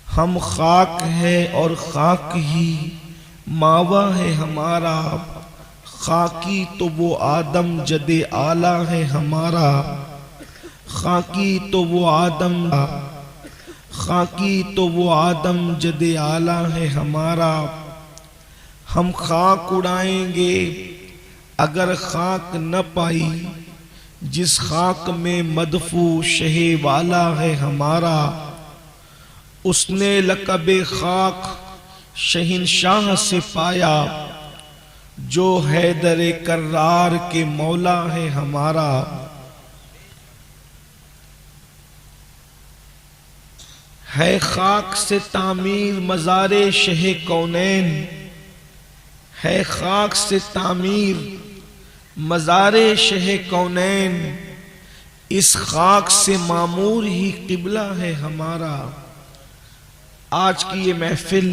हम खाक है और खाक ही मावा है हमारा। खाकी तो वो आदम जदे आला है हमारा। खाकी तो वो आदम जदे आला है हमारा। हम खाक उड़ाएंगे अगर खाक न पाई, जिस खाक में मदफू शहे वाला है हमारा। उसने लक़बे खाक शहंशाह से पाया, जो हैदर कर्रार के मौला है हमारा। है खाक से तामीर मज़ारे शहे कौनैन। है खाक से तामीर मज़ारे शहे कौनैन। इस खाक से मामूर ही क़िबला है हमारा। आज की ये महफिल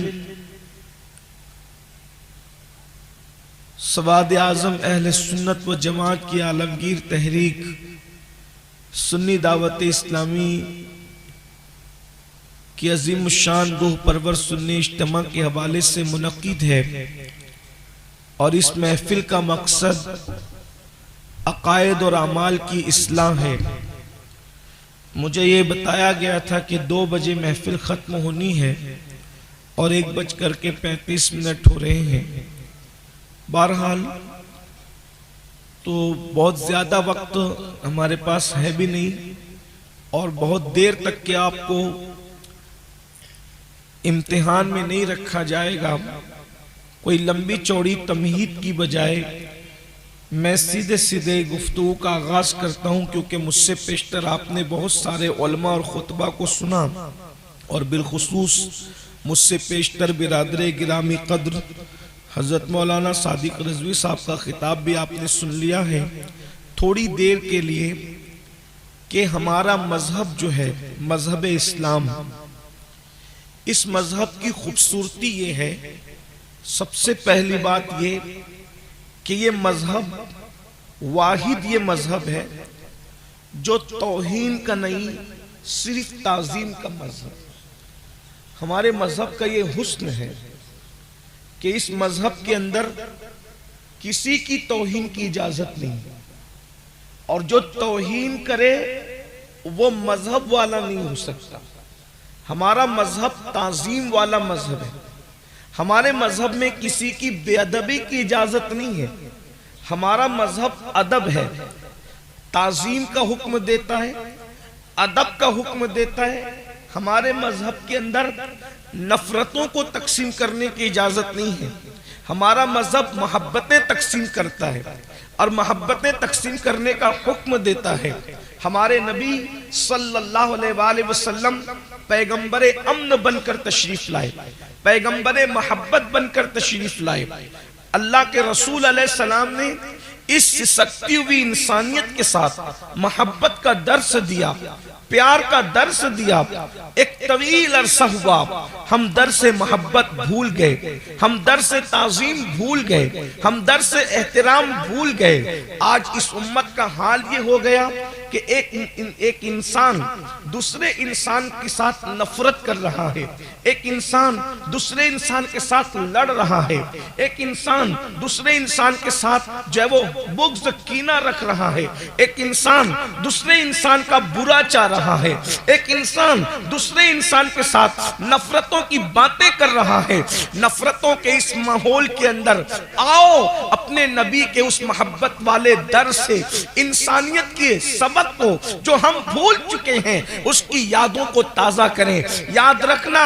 सवाद आज़म अहले सुन्नत व जमात की आलमगीर तहरीक सुन्नी दावत इस्लामी की अजीम शान रूह परवर सुन्नी इज्तिमा के हवाले से मुनक्किद है। और इस महफिल का मकसद अकायद और अमाल की इस्लाह है। मुझे ये बताया गया था कि 2 बजे महफिल ख़त्म होनी है और 1:35 हो रहे हैं। बहरहाल तो बहुत ज़्यादा वक्त हमारे पास है भी नहीं और बहुत देर तक के आपको इम्तिहान में नहीं रखा जाएगा। कोई लंबी चौड़ी तमहीद की बजाय मैं सीधे सीधे गुफ्तगू का आगाज़ करता हूँ, क्योंकि मुझसे पेशतर आपने बहुत सारे उलमा और खुतबा को सुना और बिलखुसूस मुझसे पेशतर बिरादरे गिरामी कद्र हज़रत मौलाना सादिक रिजवी साहब का खिताब भी आपने सुन लिया है। थोड़ी देर के लिए कि हमारा मजहब जो है मजहब इस्लाम, इस मजहब की खूबसूरती ये है, सबसे पहली बात ये कि ये मजहब वाहिद ये मजहब है जो तौहीन का नहीं सिर्फ ताज़ीम का मजहब। हमारे मजहब का ये हुस्न है कि इस मजहब के अंदर किसी की तौहीन की इजाजत नहीं, और जो तौहीन करे वो मजहब वाला नहीं हो सकता। हमारा मजहब ताज़ीम वाला मजहब है। हमारे मजहब में किसी की बेअदबी की इजाजत नहीं है। हमारा मजहब अदब है, ताज़ीम का हुक्म देता है, अदब का हुक्म देता है। हमारे मजहब के अंदर नफरतों को तकसीम करने की इजाजत नहीं है। हमारा मजहब मोहब्बतें तकसीम करता है और मोहब्बतें तकसीम करने का हुक्म देता है। हमारे नबी सल्लल्लाहु अलैहि वसल्लम पैगंबरे अम्न बनकर तशरीफ लाए, पैगंबरे मोहब्बत बनकर तशरीफ लाए। अल्लाह के रसूल अलैहिस्सलाम ने इस सिसकती हुई इंसानियत के साथ मोहब्बत का दर्स दिया, प्यार का दर्स दिया। एक तवील अरसा हुआ हम दर्स मोहब्बत भूल गए, हम दर्स ताज़ीम भूल गए, हम दर्स एहतराम भूल गए। आज इस उम्मत का हाल ये हो गया कि एक इंसान दूसरे इंसान के साथ नफरत कर रहा है, एक इंसान दूसरे इंसान के साथ लड़ रहा है, एक इंसान दूसरे इंसान के साथ जो है वो बुग़्ज़ कीना रख रहा है, एक इंसान दूसरे इंसान का बुरा चाह रहा है, एक इंसान दूसरे इंसान के साथ नफरतों की बातें कर रहा है। नफरतों के इस माहौल के अंदर आओ अपने नबी के उस मोहब्बत वाले दर से इंसानियत के सबक को जो हम भूल चुके हैं उसकी यादों को ताजा करें। याद रखना,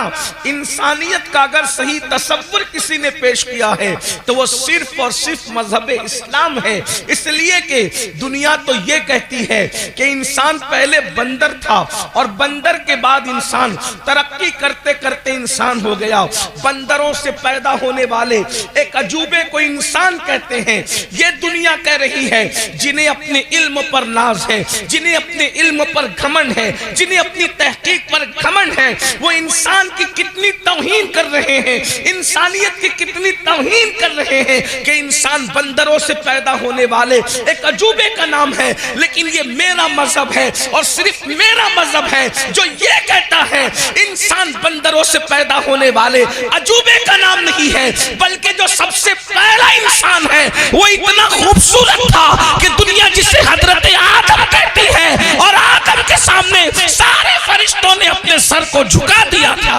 इंसानियत का अगर सही तसव्वुर किसी ने पेश किया है तो वो सिर्फ और सिर्फ मजहब इस्लाम है। इसलिए कि दुनिया तो ये कहती है कि इंसान पहले बंदर था और बंदर के बाद इंसान, तरक्की करते करते इंसान हो गया। बंदरों से पैदा होने वाले एक अजूबे को इंसान कहते हैं। ये दुनिया कह रही है जिन्हें अपने इल्म पर नाज है, जिन्हें अपने इल्म पर घमंड है, जिन्हें अपनी तहकीक पर घमंड है, हैं, वो इंसान की कितनी तौहीन कर रहे हैं, इंसानियत की कितनी तौहीन कर रहे हैं कि इंसान बंदरों से पैदा होने वाले एक अजूबे का नाम है। लेकिन ये मेरा मजहब है और सिर्फ मेरा मजहब है जो ये कहता है इंसान बंदरों से पैदा होने वाले अजूबे का नाम नहीं है, बल्कि जो सबसे पहला इंसान है वो इतना खूबसूरत था कि दुनिया जिसे हजरत आदम कहती है, और आदम के सामने सारे फरिश्तों ने अपने सर को झुका दिया था।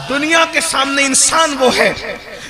दुनिया के सामने इंसान वो है,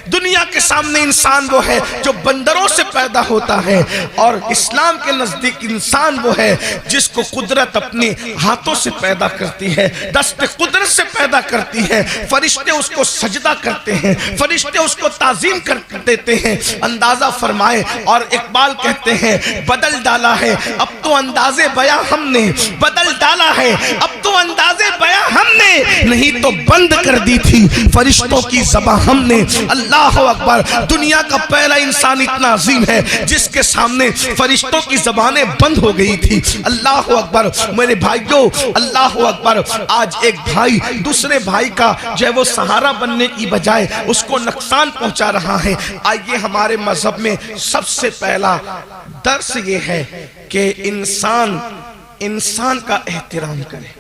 दुनिया के सामने इंसान वो है जो बंदरों से पैदा होता है, और इस्लाम के नजदीक इंसान वो है जिसको कुदरत अपने हाथों से पैदा करती है, दस्त कुदरत से पैदा करती है। फरिश्ते उसको सजदा करते हैं, फरिश्ते उसको ताजीम कर देते हैं। अंदाजा फरमाए, और इकबाल कहते हैं बदल डाला है अब तो अंदाजे बयां हमने, बदल डाला है अब तो अंदाजे बयां हमने, नहीं तो बंद कर दी थी फरिश्तों की ज़बां हमने। अल्लाह अकबर, दुनिया का पहला इंसान इतना अजीम है जिसके सामने फरिश्तों की ज़बानें बंद हो गई थी। अल्लाह अकबर मेरे भाइयों, अल्लाह अकबर। आज एक भाई दूसरे भाई का जो है वो सहारा बनने की बजाय उसको नुकसान पहुंचा रहा है। आइए, हमारे मजहब में सबसे पहला दर्स ये है कि इंसान का एहतराम करे,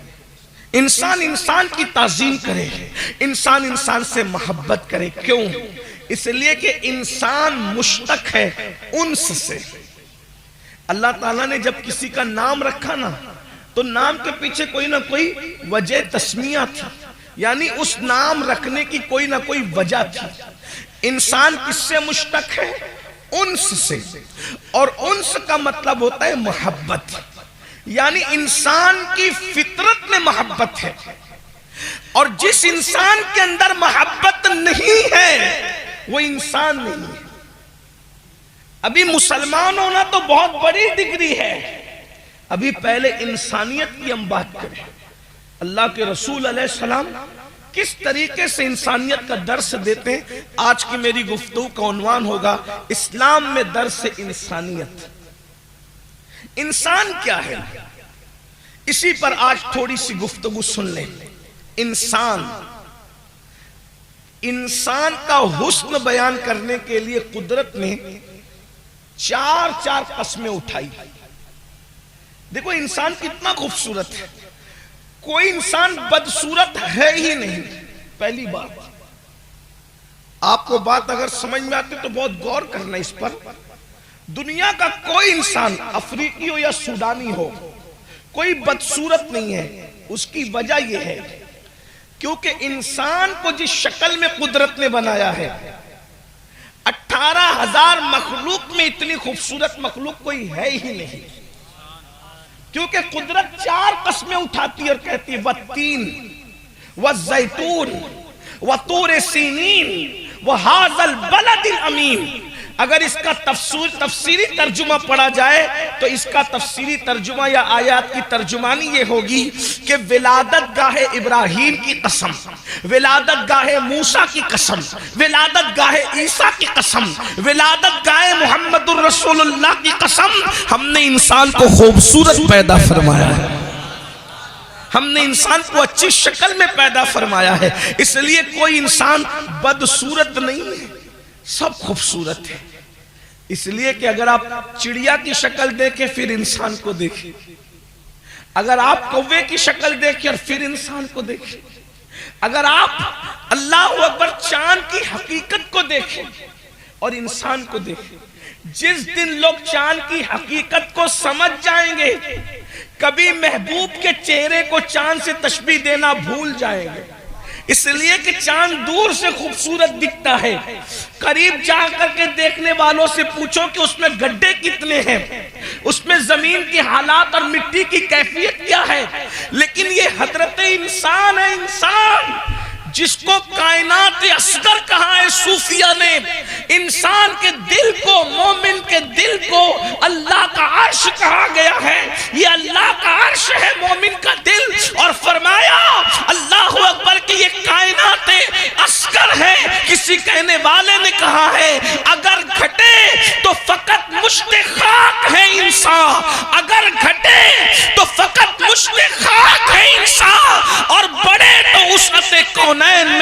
इंसान इंसान की ताजीम करे, इंसान इंसान से मोहब्बत करे। क्यों? इसलिए कि इंसान मुश्तक है उन्स से। अल्लाह ताला ने जब किसी का नाम रखा ना, तो नाम के पीछे कोई ना कोई वजह तस्मिया थी, यानी उस नाम रखने की कोई ना कोई वजह थी। इंसान किससे मुश्तक है? उन्स से, और उन्स का मतलब होता है मोहब्बत, यानी इंसान की फितरत में मोहब्बत है। और जिस इंसान के अंदर मोहब्बत नहीं है वो इंसान नहीं है। अभी मुसलमान होना तो बहुत बड़ी डिग्री है, अभी पहले इंसानियत की हम बात करें। अल्लाह के रसूल अलैहिस्सलाम किस तरीके से इंसानियत का दर्स देते हैं। आज की मेरी गुफ्तगू का उन्वान होगा इस्लाम में दर्स इंसानियत। इंसान क्या है, इसी पर आज थोड़ी सी गुफ्तगू सुन लें। इंसान का हुस्न बयान करने के लिए कुदरत ने चार कस्में उठाई। देखो इंसान कितना खूबसूरत है, कोई इंसान बदसूरत है ही नहीं। पहली बात, आपको बात अगर समझ में आती तो बहुत गौर करना इस पर। दुनिया का कोई इंसान, अफ्रीकी हो या सूडानी हो, कोई बदसूरत नहीं है। उसकी वजह यह है क्योंकि इंसान को जिस शक्ल में कुदरत ने बनाया है, 18,000 मखलूक में इतनी खूबसूरत मखलूक कोई है ही नहीं। क्योंकि कुदरत 4 कस्में उठाती है और कहती है वत्तीन वज़ैतून वतूर सीनीन वहाज़ल बलदिल अमीन। अगर इसका तफसीरी तर्जुमा पढ़ा जाए तो इसका तफसीरी तर्जुमा या आयात की तर्जुमानी ये होगी कि विलादत गाहे इब्राहीम की कसम, विलादत गाहे मूसा की कसम, विलादत गाहे ईसा की कसम, विलादत गाहे मुहम्मदुर रसूलुल्लाह की कसम, हमने इंसान को खूबसूरत पैदा फरमाया है, हमने इंसान को अच्छी शक्ल में पैदा फरमाया है। इसलिए कोई इंसान बदसूरत नहीं है, सब खूबसूरत है। इसलिए कि अगर आप चिड़िया की शक्ल देखें फिर इंसान को देखें, अगर आप कौवे की शक्ल देखें और फिर इंसान को देखें, अगर आप अल्लाह अकबर चांद की हकीकत को देखें और इंसान को देखें, जिस दिन लोग चांद की हकीकत को समझ जाएंगे कभी महबूब के चेहरे को चांद से तशबीह देना भूल जाएंगे। इसलिए कि चांद दूर से खूबसूरत दिखता है, करीब जाकर के देखने वालों से पूछो कि उसमें गड्ढे कितने हैं, उसमें जमीन के हालात और मिट्टी की कैफियत क्या है। लेकिन ये हजरत इंसान है, इंसान जिसको कायनात असगर कहा है सूफिया ने। इंसान के दिल को, मोमिन के दिल को अल्लाह का अर्श कहा गया है। ये अल्लाह का अर्श है मोमिन का दिल। और फरमाया अल्लाह अकबर की ये कायनात असगर है। किसी कहने वाले ने कहा है अगर घटे तो फकत मुश्ते खाक है इंसान, अगर घटे तो फकत मुश्ते खाक है इंसान,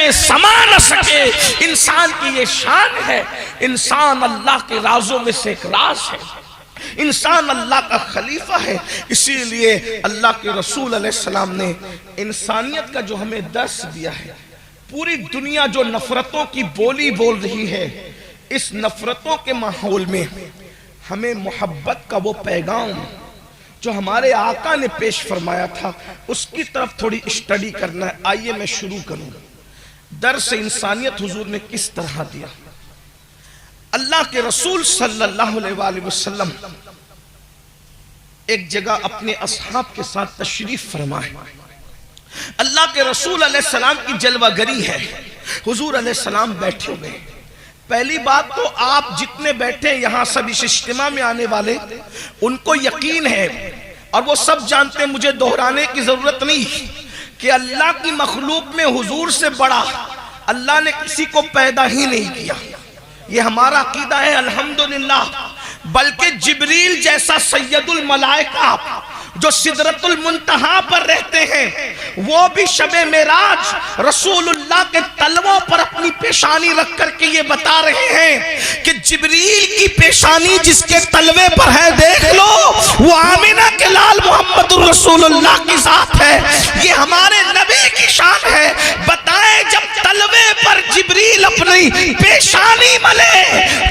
में समा न सके। इंसान की ये शान है, इंसान अल्लाह के राजों में से एक राज है, इंसान अल्लाह का खलीफा है। इसीलिए अल्लाह के रसूल अलैहिस्सलाम ने इंसानियत का जो हमें दर्स दिया है, पूरी दुनिया जो नफरतों की बोली बोल रही है, इस नफरतों के माहौल में हमें मोहब्बत का वो पैगाम जो हमारे आका ने पेश फरमाया था, उसकी तरफ थोड़ी स्टडी करना है। आइए मैं शुरू करूं। दर्स इंसानियत हुजूर ने किस तरह दिया। अल्लाह के रसूल सल्लल्लाहु अलैहि वसल्लम एक जगह अपने असहाब के साथ तशरीफ फरमाए। अल्लाह के रसूल अलैहिस्सलाम की जलवागरी है। हुजूर अलैहिस्सलाम बैठे हुए। पहली बात तो आप जितने बैठे यहां सब इस इज्तिमा में आने वाले, उनको यकीन है और वो सब जानते हैं, मुझे दोहराने की जरूरत नहीं कि अल्लाह की मखलूक में हुजूर से बड़ा अल्लाह ने किसी को पैदा ही नहीं किया। ये हमारा अकीदा है अल्हम्दुलिल्लाह। बल्कि जिब्रील जैसा सैयदुल मलाइका जो सिदरतुल मुंतहा पर रहते हैं, वो भी शबे मेराज रसूलुल्लाह के तलवों पर अपनी पेशानी रख करके ये बता रहे हैं कि जिब्रील की पेशानी जिसके तलवे पर है, देख लो वो आमिना के लाल मोहम्मदुर रसूलुल्लाह की जात है। ये हमारे नबी की शान है। बताए जब तलवे पर जिब्रील अपनी पेशानी मले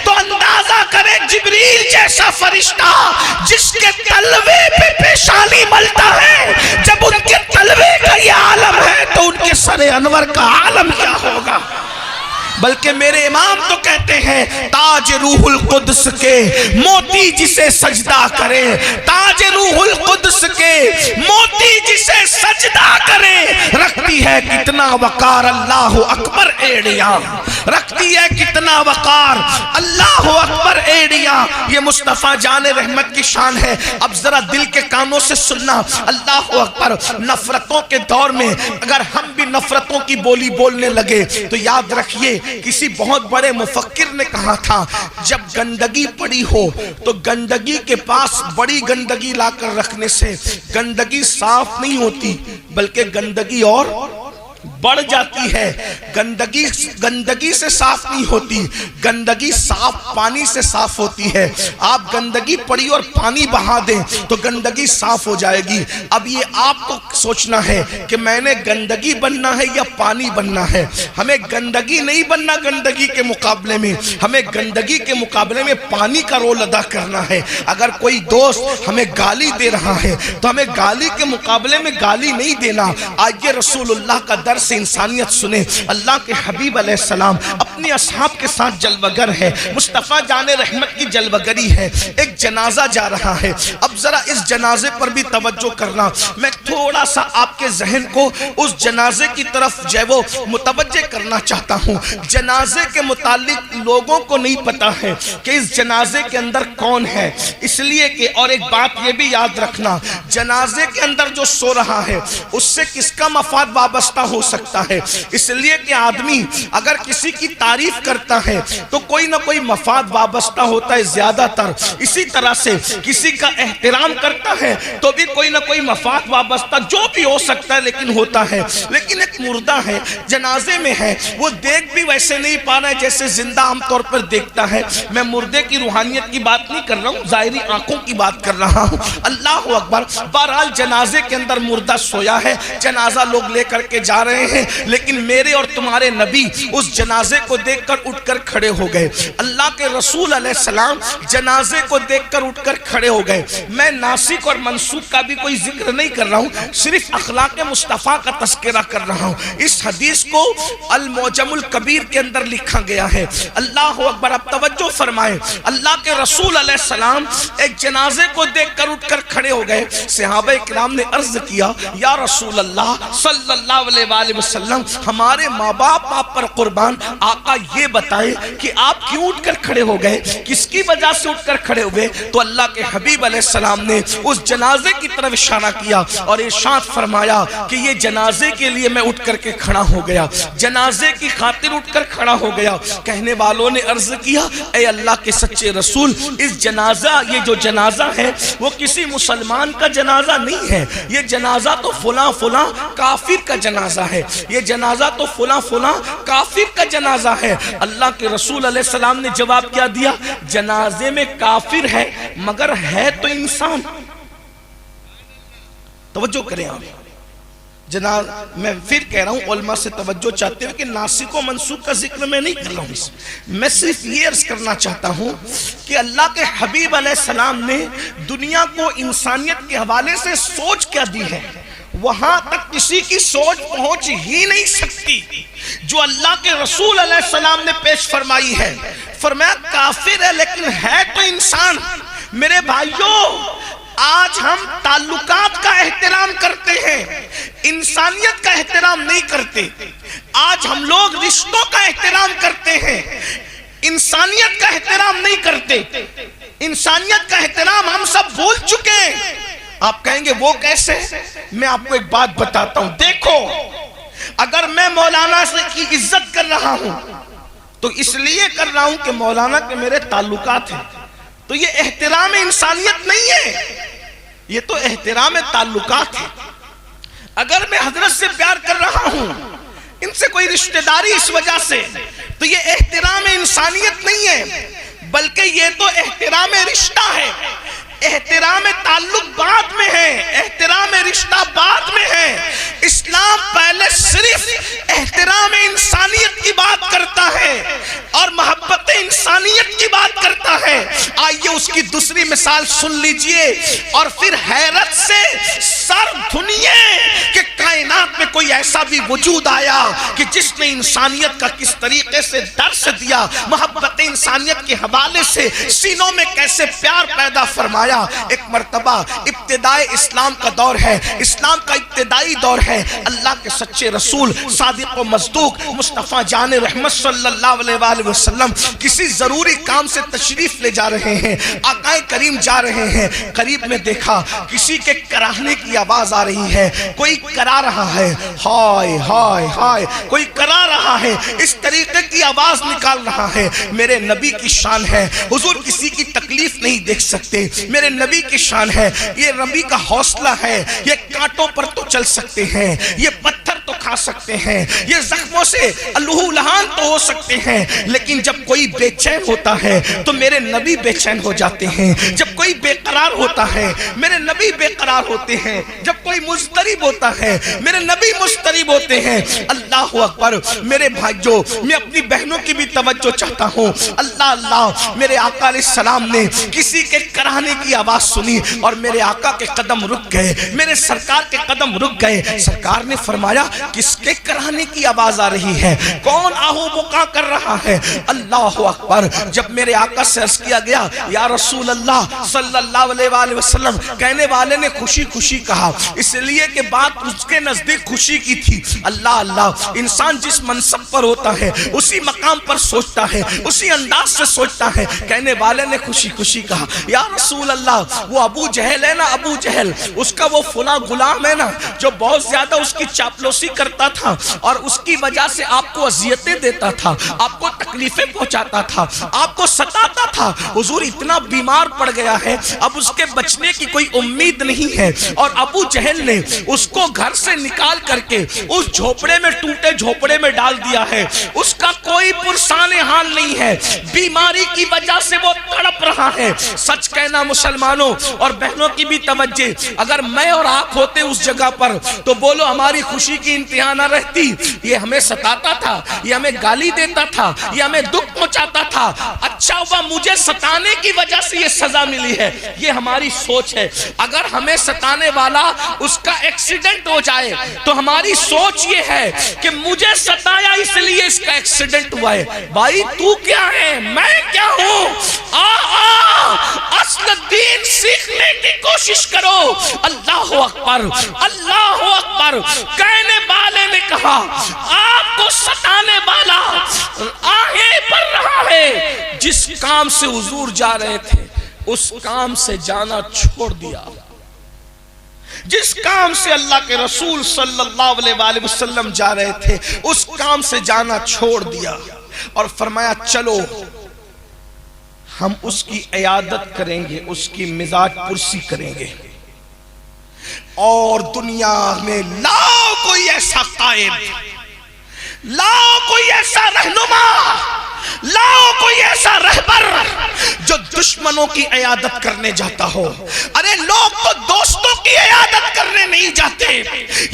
तो अंदाजा करे जिब्रील जैसा फरिश्ता जिसके तलवे पे पेशानी मलता है, जब उनके तलवे का ये आलम है तो उनके सरे अनवर का आलम क्या होगा। बल्कि मेरे इमाम तो कहते हैं ताज रूहुल कुद्स के मोती जिसे सजदा करे, ताज रूहुल कुद्स के मोती जिसे सजदा करे, रखती है कितना वकार अल्लाह अकबर एड़िया, रखती है कितना वकार अल्लाह अकबर एड़िया। ये मुस्तफा जान रहमत की शान है। अब जरा दिल के कानों से सुनना, अल्लाह अकबर। नफरतों के दौर में अगर हम भी नफरतों की बोली बोलने लगे तो याद रखिए किसी बहुत बड़े मुफक्किर ने कहा था, जब गंदगी पड़ी हो तो गंदगी के पास बड़ी गंदगी लाकर रखने से गंदगी साफ नहीं होती बल्कि गंदगी और बढ़ जाती है। गंदगी से साफ नहीं होती, गंदगी साफ पानी से साफ होती है। आप गंदगी पड़ी और पानी बहा दें तो गंदगी साफ हो जाएगी। अब ये आपको सोचना है कि मैंने गंदगी बनना है या पानी बनना है। हमें गंदगी नहीं बनना, गंदगी के मुकाबले में हमें गंदगी के मुकाबले में पानी का रोल अदा करना है। अगर कोई दोस्त हमें गाली दे रहा है तो हमें गाली के मुकाबले में गाली नहीं देना। आइए रसूलुल्लाह का दर्स इंसानियत सुने। अल्लाह के हबीब अलैहिस्सलाम अपने असहाब के साथ जलवगर है। मुस्तफा जाने रहमत की जलवगरी है। एक जनाजा जा रहा है। अब जरा इस जनाजे पर भी तवज्जो करना। मैं थोड़ा सा आपके जहन को उस जनाजे की तरफ जो है वो मुतवज्जे करना चाहता हूँ। जनाजे के मुतालिक लोगों को नहीं पता है कि इस जनाजे के अंदर कौन है, इसलिए कि और एक बात ये भी याद रखना, जनाजे के अंदर जो सो रहा है उससे किसका मफाद वाबस्ता हो सकता है। इसलिए कि आदमी अगर किसी की तारीफ करता है तो कोई ना कोई मफाद वाबस्ता होता है ज्यादातर। इसी तरह से किसी का एहतराम करता है तो भी कोई ना कोई मफाद वाबस्ता जो भी हो सकता है लेकिन होता है। लेकिन एक मुर्दा है, जनाजे में है, वो देख भी वैसे नहीं पा रहा है जैसे जिंदा आमतौर पर देखता है। मैं मुर्दे की रूहानियत की बात नहीं कर रहा हूँ, जाहिरी आंखों की बात कर रहा हूँ। अल्लाह अकबर। बहरहाल जनाजे के अंदर मुर्दा सोया है, जनाजा लोग लेकर के जा रहे हैं, लेकिन मेरे और तुम्हारे नबी उस जनाजे को देखकर उठकर खड़े हो गए। अल्लाह के रसूल अलैहिस्सलाम जनाजे को देखकर उठकर खड़े हो गए। मैं नासिक और मंसूब का भी कोई जिक्र नहीं कर रहा हूँ, सिर्फ अखलाक मुस्तफ़ा का तस्करा कर रहा हूँ। इस हदीस को अल मौजमुल कबीर के अंदर लिखा गया है। अल्लाह अकबर। अब तवज्जो फरमाएं, अल्लाह के रसूल अलैहिस्सलाम एक जनाजे को देखकर उठकर खड़े हो गए। सहाबा किराम ने अर्ज किया, या रसूल अल्लाह सल्लल्लाहु अलैहि वसल्लम, हमारे माँ बाप आप पर कुर्बान, आका ये बताए कि आप क्यों उठकर खड़े हो गए, किसकी वजह से उठकर खड़े हुए। तो अल्लाह के हबीब अलैहिस्सलाम ने उस जनाजे की तरफ इशारा किया और इरशाद फरमाया कि ये जनाजे के लिए मैं उठ करके खड़ा हो गया, जनाजे की खातिर उठकर खड़ा हो गया। कहने वालों ने अर्ज किया, ए अल्लाह के सच्चे रसूल, इस जनाजा, ये जो जनाजा है वो किसी मुसलमान का जनाजा नहीं है, ये जनाजा तो फुला फुला काफिर का जनाजा है, ये जनाजा तो फुला फुला काफिर का जनाजा है। अल्लाह के रसूल अलैहि सलाम ने जवाब क्या दिया, जनाजे में काफिर है मगर है तो इंसान। तवज्जो करें आप, मैं फिर कह रहा हूं, उलमा से तवज्जो चाहते हुए कि नासिक व मंसूख का जिक्र मैं नहीं कर रहा हूं, मैं सिर्फ ये अर्ज करना चाहता हूं कि अल्लाह के हबीब अलैहिस्सलाम ने दुनिया को इंसानियत के हवाले से सोच क्या दी है, वहां तक किसी की सोच पहुंच ही नहीं सकती जो अल्लाह के रसूल अलैहिस्सलाम ने पेश फरमाई है। फरमाया काफिर है लेकिन है तो इंसान। मेरे भाइयों, आज हम ताल्लुकात का एहतराम करते हैं, इंसानियत का एहतराम नहीं करते। आज हम लोग रिश्तों का एहतराम करते हैं, इंसानियत का एहतराम नहीं करते। इंसानियत का एहतराम हम सब भूल चुके हैं। आप कहेंगे वो कैसे? मैं आपको एक बात बताता हूं। देखो, अगर मैं मौलाना से की इज्जत कर रहा हूं तो इसलिए कर रहा हूं कि मौलाना के मेरे ताल्लुकात हैं, तो ये एहतराम इंसानियत नहीं है, ये तो एहतराम ताल्लुकात है। अगर मैं हजरत से प्यार कर रहा हूं, इनसे कोई रिश्तेदारी इस वजह से, तो ये एहतराम इंसानियत नहीं है, बल्कि ये तो एहतराम रिश्ता है। एहतराम ताल्लुक बाद में है, एहतराम रिश्ता बाद में है। इस्लाम पहले सिर्फ एहतराम इंसानियत की बात करता है और मोहब्बत इंसानियत की बात करता है। आइए उसकी दूसरी मिसाल सुन लीजिए और फिर हैरत से सर धुनिए कि कायनात में कोई ऐसा भी वजूद आया कि जिसने इंसानियत का किस तरीके से दर्स दिया, मोहब्बत इंसानियत के हवाले से सीनों में कैसे प्यार पैदा फरमाया। एक मर्तबा इब्तिदाई इस्लाम का दौर है, इस्लाम का इब्तिदाई दौर है। अल्लाह के सच्चे रसूल सादिक व मस्दूक मुस्तफा जान रहमत सल्लल्लाहु अलैहि वसल्लम किसी जरूरी काम से तशरीफ ले जा रहे हैं, आकाए करीम जा रहे हैं। करीब में देखा किसी के कराहने की आवाज आ रही है, कोई करा रहा है, हाय हाय हाय, कोई करा रहा है, इस तरीके की आवाज निकाल रहा है। मेरे नबी की शान है, हुजूर किसी की तकलीफ नहीं देख सकते, मेरे नबी की शान है, ये नबी का हौसला है, ये कांटों पर तो चल सकते हैं, ये पत्थर तो खा सकते हैं, ये जख्मों से लहूलुहान तो हो सकते हैं, लेकिन जब कोई बेचैन होता है तो मेरे नबी बेचैन हो जाते हैं। जब कोई बेकरार होता है मेरे नबी बेकरार होते हैं। जब कोई मुस्तरिब होता है मेरे नबी मुस्तरिब होते हैं। अल्लाह अकबर। मेरे भाइयों, मैं अपनी बहनों की भी तवज्जो चाहता हूँ। अल्लाह अल्लाह, मेरे आका अलैहिस्सलाम ने किसी के कराहने की आवाज सुनी और मेरे आका के कदम रुक गए, मेरे सरकार के कदम रुक गए। सरकार ने फरमाया किसके कराहने की आवाज आ रही है, कौन आहू बुका कर रहा है? अल्लाह अकबर। जब मेरे आका से अर्ज किया गया या रसूल अल्लाह सल्लल्लाहु अलैहि वसल्लम, कहने वाले ने खुशी खुशी कहा, इसलिए कि बात उसके नजदीक खुशी की थी। अल्लाह अल्लाह, इंसान जिस मनसब पर होता है उसी मकाम पर सोचता है, उसी अंदाज से सोचता है। कहने वाले ने खुशी खुशी कहा या रसूल अल्लाह, वो अबू जहल है ना, अबू जहल, उसका वो फुला गुलाम है ना जो बहुत ज्यादा उसकी चापलूसी करता था और उसकी वजह से आपको अजियतें देता था, आपको तकलीफें पहुंचाता था, आपको सताता था। हुजूर इतना बीमार पड़ गया है, अब उसके बचने की कोई उम्मीद नहीं है। और अबू जहल ने उसको घर से निकाल करके उस झोपड़े में, टूटे झोपड़े में डाल दिया है। उसका कोई पुरसाने हाल नहीं है, बीमारी की वजह से वो तड़प रहा है। सच कहना मुसलमानों और बहनों की भी तवज्जो, अगर मैं और आप होते उस जगह पर तो बोलो हमारी खुशी की इंतहा न रहती। ये हमें सताता था, ये हमें गाली देता था, ये हमें दुख पहुंचाता था, अच्छा हुआ मुझे सताने की वजह से ये सजा मिली है। ये हमारी सोच है। अगर हमें सताने वाला उसका एक्सीडेंट हो जाए तो हमारी सोच ये है कि मुझे सताया इसलिए इसका एक्सीडेंट हुआ है। भाई तू क्या है, मैं क्या हूं? असल दीन सीखने की कोशिश करो। अल्लाह अकबर, अल्लाह अकबर। कहने वाले ने कहा आपको सताने वाला आगे बढ़ रहा है। जिस काम से हुजूर जा रहे थे उस काम से जाना छोड़ दिया। जिस काम से अल्लाह के रसूल सल्लल्लाहु अलैहि वसल्लम जा रहे थे उस काम से जाना छोड़ दिया और फरमाया चलो हम उसकी इयादत करेंगे, उसकी मिजाज पुरसी करेंगे। और दुनिया में लाओ कोई ऐसा कायद, लाओ कोई ऐसा रहनुमा, लाओ कोई ऐसा रहबर जो दुश्मनों की इयादत करने जाता हो। अरे लोग तो दोस्तों की इयादत करने नहीं जाते।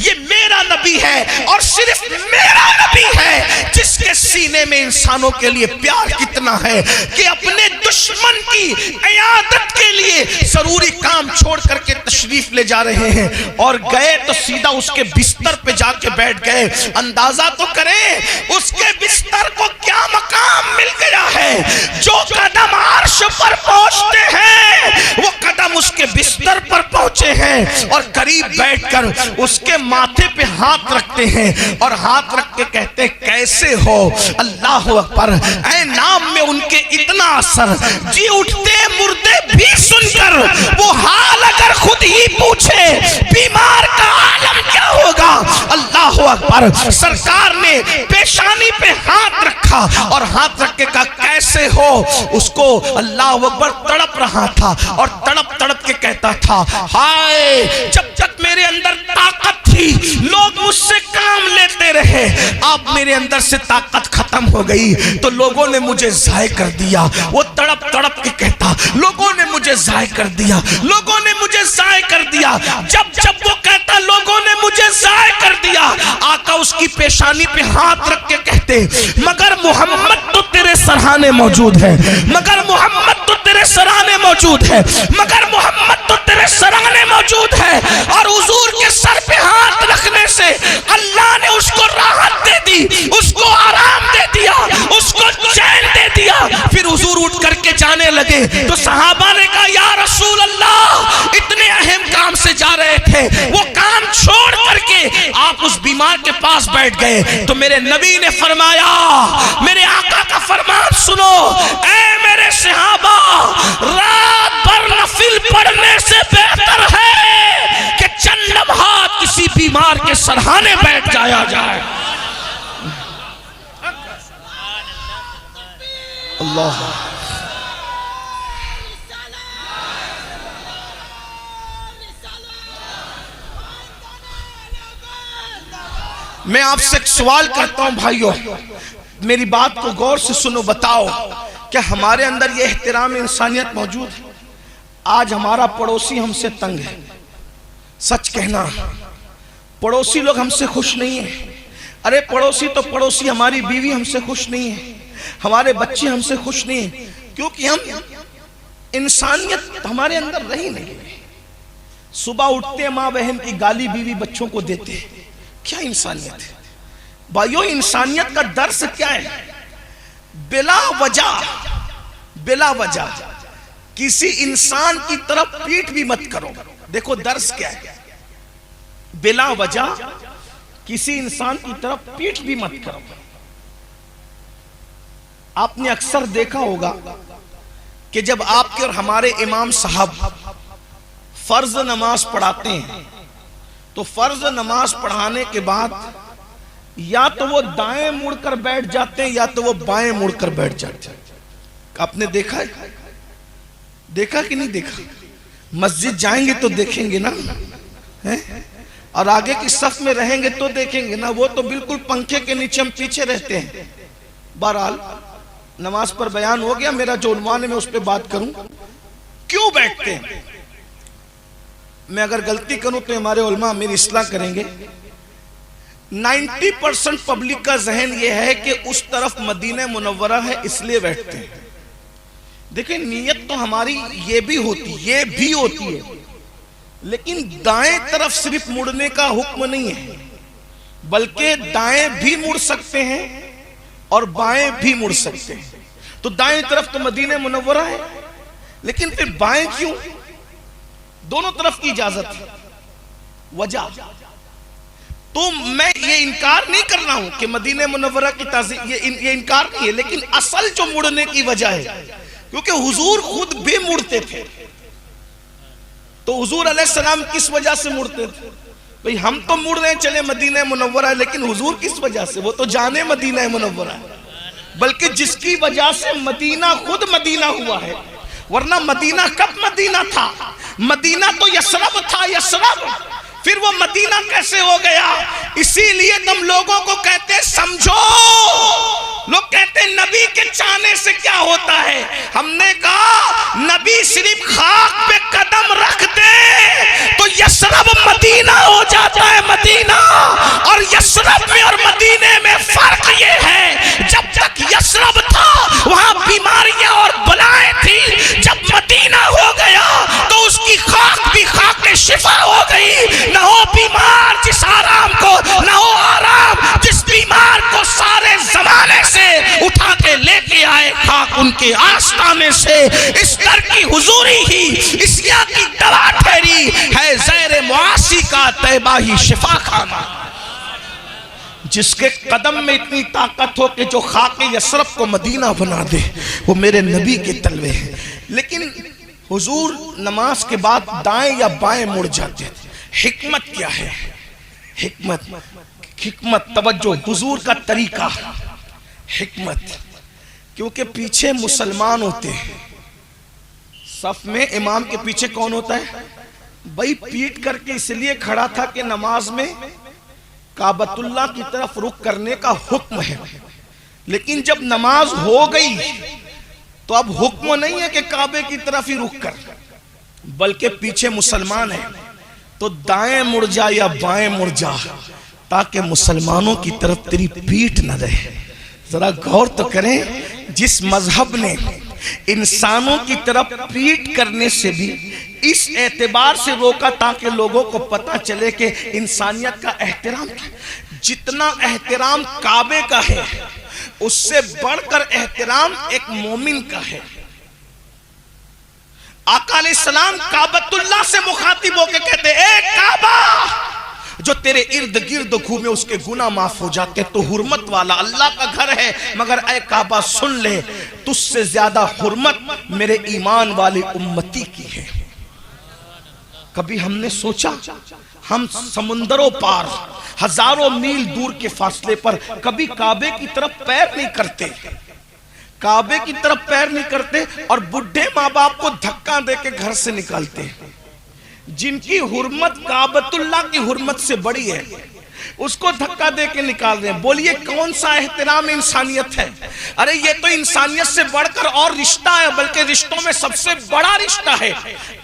ये मेरा नबी है और सिर्फ मेरा नबी है जिसके सीने में इंसानों के लिए प्यार कितना है कि अपने दुश्मन की इयादत के लिए जरूरी काम छोड़ करके तशरीफ ले जा रहे हैं। और गए तो सीधा उसके बिस्तर पे जाके बैठ गए। अंदाजा तो करें उसके बिस्तर को क्या मकाम मिल गया है। जो कदम अर्श पर पहुंचते हैं वो कदम उसके बिस्तर पर पहुंचे हैं और करीब बैठकर उसके माथे पे हाथ रखते हैं और हाथ रख के कहते कैसे हो। अल्लाह अकबर। ऐ नाम में उनके इतना असर, जी उठते मुर्दे भी सुनकर वो हाल अगर खुद ही पूछे बीमार का आलम क्या होगा। अल्लाह अकबर। सरकार ने पेशानी पे हाथ रखा और हाथ रख के कहा कैसे हो। उसको अल्लाह अकबर तड़प रहा था और तड़प तड़प के कहता था हाय जब तक मेरे अंदर ताकत थी लोग मुझसे काम लेते रहे, अब मेरे अंदर से ताकत खत्म हो गई तो लोगों ने मुझे ज़ाय कर दिया। वो तड़प तड़प के कहता लोगों ने मुझे ज़ाय कर दिया, लोगों ने मुझे ज़ाय कर दिया। जब जब वो कहता लोगों ने मुझे ज़ाय कर दिया, आका उसकी पेशानी पे हाथ रख के कहते मगर मोहम्मद तो तेरे सराहने मौजूद है, मगर मोहम्मद तो तेरे सराहने मौजूद है, मगर मोहम्मद तो तेरे सराहने मौजूद है। और हुजूर के सर पे हाथ रखने से अल्लाह ने उसको राहत दे दी, उसको आराम दे दिया, उसको चैन दे दिया। फिर हुजूर उठ करके जाने लगे तो सहाबा ने कहा या रसूल अल्लाह इतने अहम काम से जा रहे थे, वो काम छोड़ करके आप उस बीमार के पास बैठ गए। तो मेरे नबी ने फरमाया, मेरे आका का फरमान सुनो, ऐ मेरे सहाबा रात भर नफिल पढ़ने से बेहतर है कि चंद लम्हात किसी बीमार के सरहाने बैठ जाया जाए। अल्लाह। मैं आपसे एक सवाल करता हूं भाइयों, मेरी बात को गौर से सुनो, बताओ क्या हमारे अंदर यह एहतराम इंसानियत मौजूद है? आज हमारा पड़ोसी हमसे तंग है, सच कहना पड़ोसी लोग हमसे खुश नहीं है। अरे पड़ोसी तो पड़ोसी, हमारी बीवी हमसे खुश नहीं है, हमारे बच्चे हमसे खुश नहीं है, क्योंकि हम इंसानियत हमारे अंदर रही नहीं। सुबह उठते माँ बहन की गाली बीवी बच्चों को देते, क्या इंसानियत है भाइयों? इंसानियत का दर्स क्या है? बिला वजह किसी इंसान की तरफ पीठ भी मत करो। देखो दर्स क्या है, बिला वजह किसी इंसान की तरफ पीठ भी मत करो। आपने अक्सर देखा होगा कि जब आपके और हमारे इमाम साहब फर्ज नमाज पढ़ाते हैं तो फर्ज नमाज पढ़ाने के बाद या तो वो दाएं मुड़कर बैठ जाते हैं या तो वो बाएं मुड़कर बैठ जाते हैं। आपने देखा है? देखा कि नहीं देखा? मस्जिद जाएंगे तो देखेंगे ना, है? और आगे की सफ में रहेंगे तो देखेंगे ना। वो तो बिल्कुल पंखे के नीचे हम पीछे रहते हैं। बहरहाल नमाज पर बयान हो गया, मेरा जो उन्वान है मैं उस पर बात करूं। क्यों बैठते हैं? मैं अगर गलती करूं तो हमारे उलमा मेरी इस्लाह करेंगे। 90% पब्लिक का जहन यह है कि उस तरफ मदीना मुनव्वरा है इसलिए बैठते हैं। देखिए नीयत तो हमारी ये भी होती है, लेकिन दाएं तरफ सिर्फ मुड़ने का हुक्म नहीं है, बल्कि दाएं भी मुड़ सकते हैं और बाएं भी मुड़ सकते हैं। तो दाएं तरफ तो मदीना मुनव्वरा है, लेकिन फिर बाएं क्यों? दोनों तरफ की इजाजत है। वजह तो मैं ये इनकार नहीं कर रहा हूं कि मदीना मुनव्वरा की ताज़ीम, ये इनकार नहीं है, लेकिन असल जो मुड़ने की वजह है, क्योंकि हुजूर खुद भी मुड़ते थे। तो हुजूर अलैहिस्सलाम किस वजह से मुड़ते थे? भाई हम तो मुड़ रहे हैं चले मदीना मुनव्वरा, लेकिन हुजूर किस वजह से? वो तो जाने मदीना मुनव्वरा, बल्कि जिसकी वजह से मदीना खुद मदीना हुआ है। वरना मदीना कब मदीना था? मदीना तो यसरब था, यसरब। फिर वो मदीना कैसे हो गया? इसीलिए तुम लोगों को कहते समझो। लोग कहते नबी के चाहने से क्या होता है? हमने कहा नबी सिर्फ खाक पे कदम रख दे तो यसरब मदीना हो जाता है, मदीना। और यसरब में और मदीने में फर्क ये है, जब तक यसरब था वहां बीमारियां और बलाएं थी, जब मदीना हो गया तो उसकी खाक भी खाक में शिफा हो गई। न हो बीमार जिस आराम को, न हो आराम जिस बीमार को सारे जमाने से उठा के लेके आए खाक उनके आस्ताने से। इस दर की हुजूरी ही इस्या की दवा ठहरी है, ज़ैर मुआसी का तैबा ही शिफा खाना। जिसके कदम में इतनी ताकत हो कि जो खाके यसरब को मदीना बना दे, वो मेरे नबी के तलवे है। लेकिन हुजूर नमाज के बाद दाएं या बाएं मुड़ जाते थे। हिकमत क्या है? हिकमत तवज्जो, हुजूर का तरीका, हिकमत। क्योंकि पीछे मुसलमान होते हैं, सफ में इमाम के पीछे कौन होता है? भाई पीट करके इसलिए खड़ा था कि नमाज में काबतुल्लाह की तरफ रुख करने का हुक्म है। लेकिन जब नमाज हो गई तो अब हुक्म नहीं है कि काबे की तरफ ही रुख कर, बल्कि पीछे मुसलमान है तो दाएं मुड़ जा या बाएं मुड़ जा, ताकि मुसलमानों की तरफ तेरी पीठ न रहे। जरा गौर तो करें, जिस मजहब ने इंसानों की तरफ पीठ करने से भी इस एतबार से रोका ताकि लोगों को पता चले कि इंसानियत का एहतराम, जितना एहतराम काबे का है उससे बढ़कर एहतराम एक मोमिन का है। आका अलैहिस्सलाम काबतुल्लाह से मुखातिब होकर कहते, ए काबा, जो तेरे इर्द गिर्द घूमे उसके गुनाह माफ हो जाते। तो हुर्मत वाला अल्लाह का घर है, मगर ए काबा सुन ले, तुझसे ज्यादा हुर्मत मेरे ईमान वाली उम्मती की है। कभी हमने सोचा, हम समुंदरों पार हजारों मील दूर के फासले पर कभी काबे की तरफ पैर नहीं करते, काबे की तरफ पैर नहीं करते, और बुढ़े माँ बाप को धक्का देके घर से निकालते। जिनकी हुर्मत काबतुल्लाह की हुर्मत से बड़ी है, उसको धक्का देके निकाल रहे हैं। बोलिए कौन सा एहतराम इंसानियत है? अरे ये तो इंसानियत से बढ़कर और रिश्ता है, बल्कि रिश्तों में सबसे बड़ा रिश्ता है।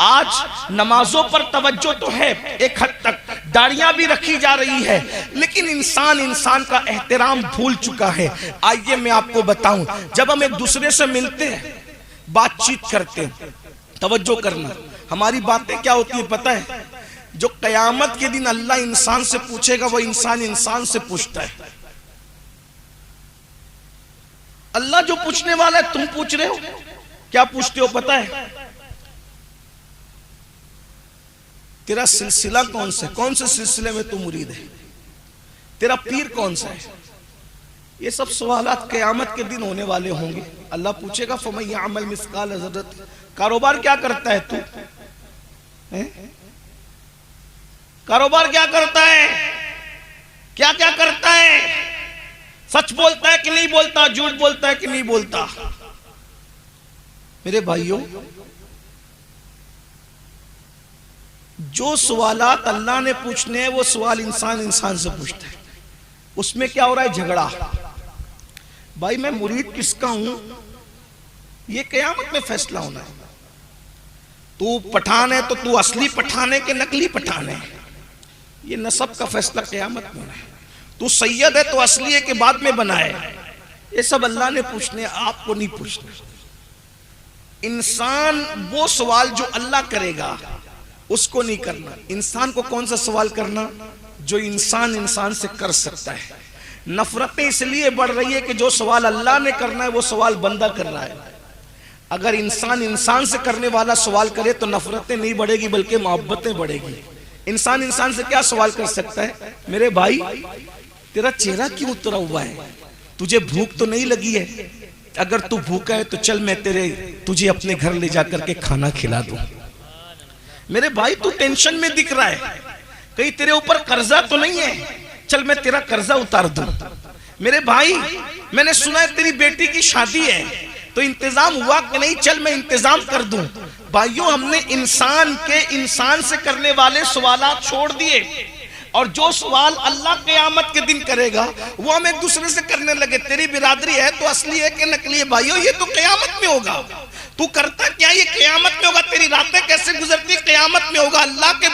आज नमाजों पर तवज्जो तो है, एक हद तक दाढ़ियां भी रखी जा रही है, लेकिन इंसान का एहतराम भूल चुका है। आइए मैं आपको बताऊं, जब हम एक दूसरे से मिलते हैं, बातचीत करते हैं, तवज्जो करना, हमारी बातें क्या होती है पता है? जो कयामत के दिन अल्लाह इंसान से पूछेगा वो इंसान से पूछता है। अल्लाह जो पूछने वाला है तुम पूछ रहे हो, क्या पूछते हो पता है? तेरा सिलसिला कौन सा है, कौन से सिलसिले में तू मुरीद है, तेरा पीर कौन सा है? ये सब सवालात क़यामत के दिन होने वाले होंगे। अल्लाह पूछेगा फमन यअमल मिस्काल ज़र्रत, कारोबार क्या करता है तू? कारोबार क्या करता है? क्या क्या करता है? सच बोलता है कि नहीं बोलता? झूठ बोलता है कि नहीं बोलता? मेरे भाइयों, जो सवालात अल्लाह ने पूछने हैं वो सवाल इंसान से पूछता है। उसमें क्या हो रहा है? झगड़ा। भाई मैं मुरीद किसका हूं, ये क़यामत में फैसला होना है। तू पठान है तो तू असली पठान है कि नकली पठान है, ये नसब का फैसला क़यामत में है। तू सैयद है तो असली है कि बाद में बना है, ये सब अल्लाह ने पूछने, आपको नहीं पूछना। इंसान वो सवाल जो अल्लाह करेगा उसको नहीं करना। इंसान को कौन सा सवाल करना? जो इंसान से कर सकता है। नफरतें इसलिए बढ़ रही है कि जो सवाल अल्लाह ने करना है वो सवाल बंदा कर रहा है। अगर इंसान से करने वाला सवाल करे तो नफरतें नहीं बढ़ेगी बल्कि मोहब्बतें बढ़ेगी। इंसान से क्या सवाल कर सकता है? मेरे भाई तेरा चेहरा क्यों उतरा हुआ है? तुझे भूख तो नहीं लगी है? अगर तू भूखा है तो चल मैं तुझे अपने घर ले जाकर के खाना खिला दूं। मेरे भाई तू टेंशन में दिख रहा है, कहीं तेरे ऊपर कर्जा तो नहीं है, चल मैं तेरा कर्जा उतार दूं। मेरे भाई मैंने सुना है तेरी बेटी की शादी है, तो इंतजाम हुआ कि नहीं, चल मैं इंतजाम कर दूं। भाइयों हमने इंसान से करने वाले सवालात छोड़ दिए, और जो सवाल अल्लाह क़यामत के दिन करेगा वो हम एक दूसरे से करने लगे। तेरी बिरादरी है तो असली है कि नकली है? भाइयों ये तो क़यामत में होगा। तू करता क्या ये क़यामत में होगा। तेरी रातें कैसे गुजरती क़यामत में होगा। अल्लाह के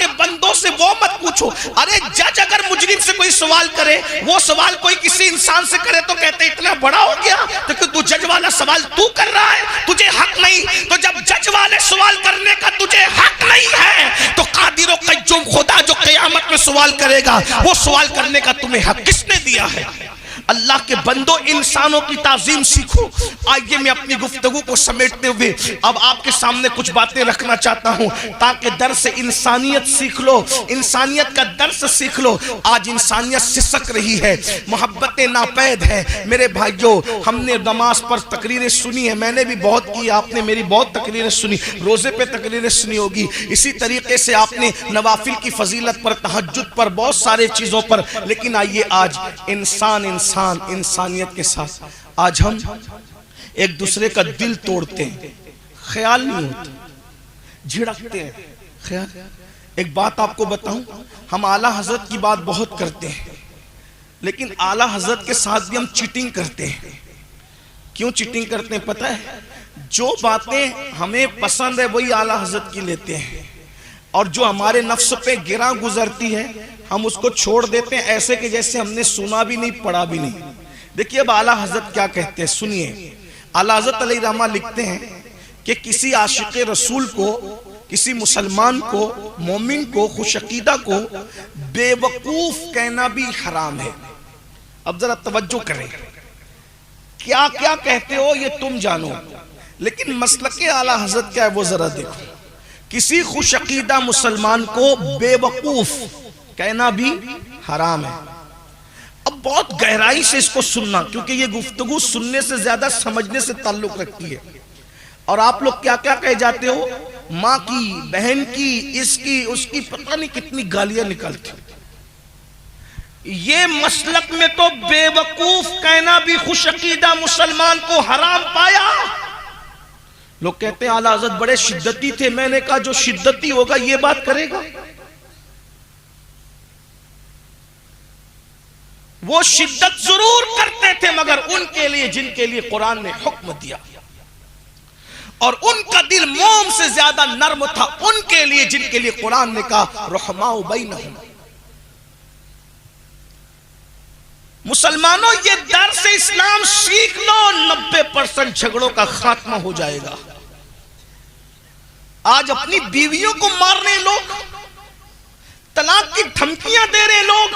बंदों से वो मत पूछो। अरे जज अगर मुजरिम से कोई सवाल करे, वो सवाल कोई किसी इंसान से करे तो कहते इतना बड़ा हो गया, तो क्यों तू जज वाला सवाल तू कर रहा है, तुझे हक नहीं। तो जब जज वाले सवाल करने का तुझे हक नहीं है, तो कादिर व कय्यूम खुदा जो क़यामत में सवाल करेगा, वो सवाल करने का तुम्हें हक किसने दिया है। अल्लाह के बंदो इंसानों की ताजीम सीखो। आइए मैं अपनी गुफ्तगू को समेटते हुए अब आपके सामने कुछ बातें रखना चाहता हूं, ताकि दर्स इंसानियत सीख लो, इंसानियत का दर्स सीख लो। आज इंसानियत सिसक रही है, मोहब्बतें नापैद है। मेरे भाइयों हमने नमाज पर तकरीरें सुनी है, मैंने भी बहुत की, आपने मेरी बहुत तकरीरें सुनी, रोजे पे तकरीरें सुनी होगी। इसी तरीके से आपने नवाफिल की फजीलत पर, तहज्जुद पर, बहुत सारे चीजों पर। लेकिन आइए आज इंसानियत के साथ आज हम एक दूसरे का दिल तोड़ते हैं, ख्याल नहीं होता, झिड़कते हैं ख्याल। एक बात आपको बताऊं, हम आला हजरत की बात बहुत करते हैं, लेकिन आला हजरत के साथ भी हम चीटिंग करते हैं। क्यों चीटिंग करते हैं पता है? जो बातें हमें पसंद है वही आला हजरत की लेते हैं, और जो हमारे नफ्स पे गिरा गुजरती है हम उसको छोड़ देते हैं, ऐसे कि जैसे हमने सुना भी नहीं, पढ़ा भी नहीं। देखिए अब आला हजरत क्या कहते हैं, सुनिए। आला हजरत अलैहिर्रहमा लिखते हैं कि किसी आशिक रसूल को, किसी मुसलमान को, मोमिन को, खुशअकीदा को बेवकूफ कहना भी हराम है। अब जरा तवज्जो करें, क्या क्या कहते हो ये तुम जानो, लेकिन मसलके आला हजरत क्या है वो जरा देखो। किसी खुशअकीदा मुसलमान को बेवकूफ कहना भी हराम है। अब बहुत गहराई से इसको सुनना, क्योंकि ये गुफ्तगू सुनने से ज्यादा समझने से ताल्लुक रखती है। और आप लोग क्या क्या कह जाते हो, माँ की, बहन की, इसकी, उसकी, पता नहीं कितनी गालियां निकलती। ये मसलक में तो बेवकूफ कहना भी खुशअकीदा मुसलमान को हराम पाया। लोग कहते हैं आला हज़रत बड़े शिद्दती थे। मैंने कहा जो शिद्दती होगा ये बात करेगा? वो शिद्दत जरूर करते थे, मगर उनके लिए जिनके लिए कुरान ने हुक्म दिया, और उनका दिल मोम से ज्यादा नर्म था उनके लिए जिनके लिए कुरान ने कहा रहमाउ बैनहुम। मुसलमानों ये दर्स इस्लाम सीख लो, 90% झगड़ों का खात्मा हो जाएगा। आज अपनी बीवियों को मार रहे लोग, तलाक की धमकियां दे रहे लोग,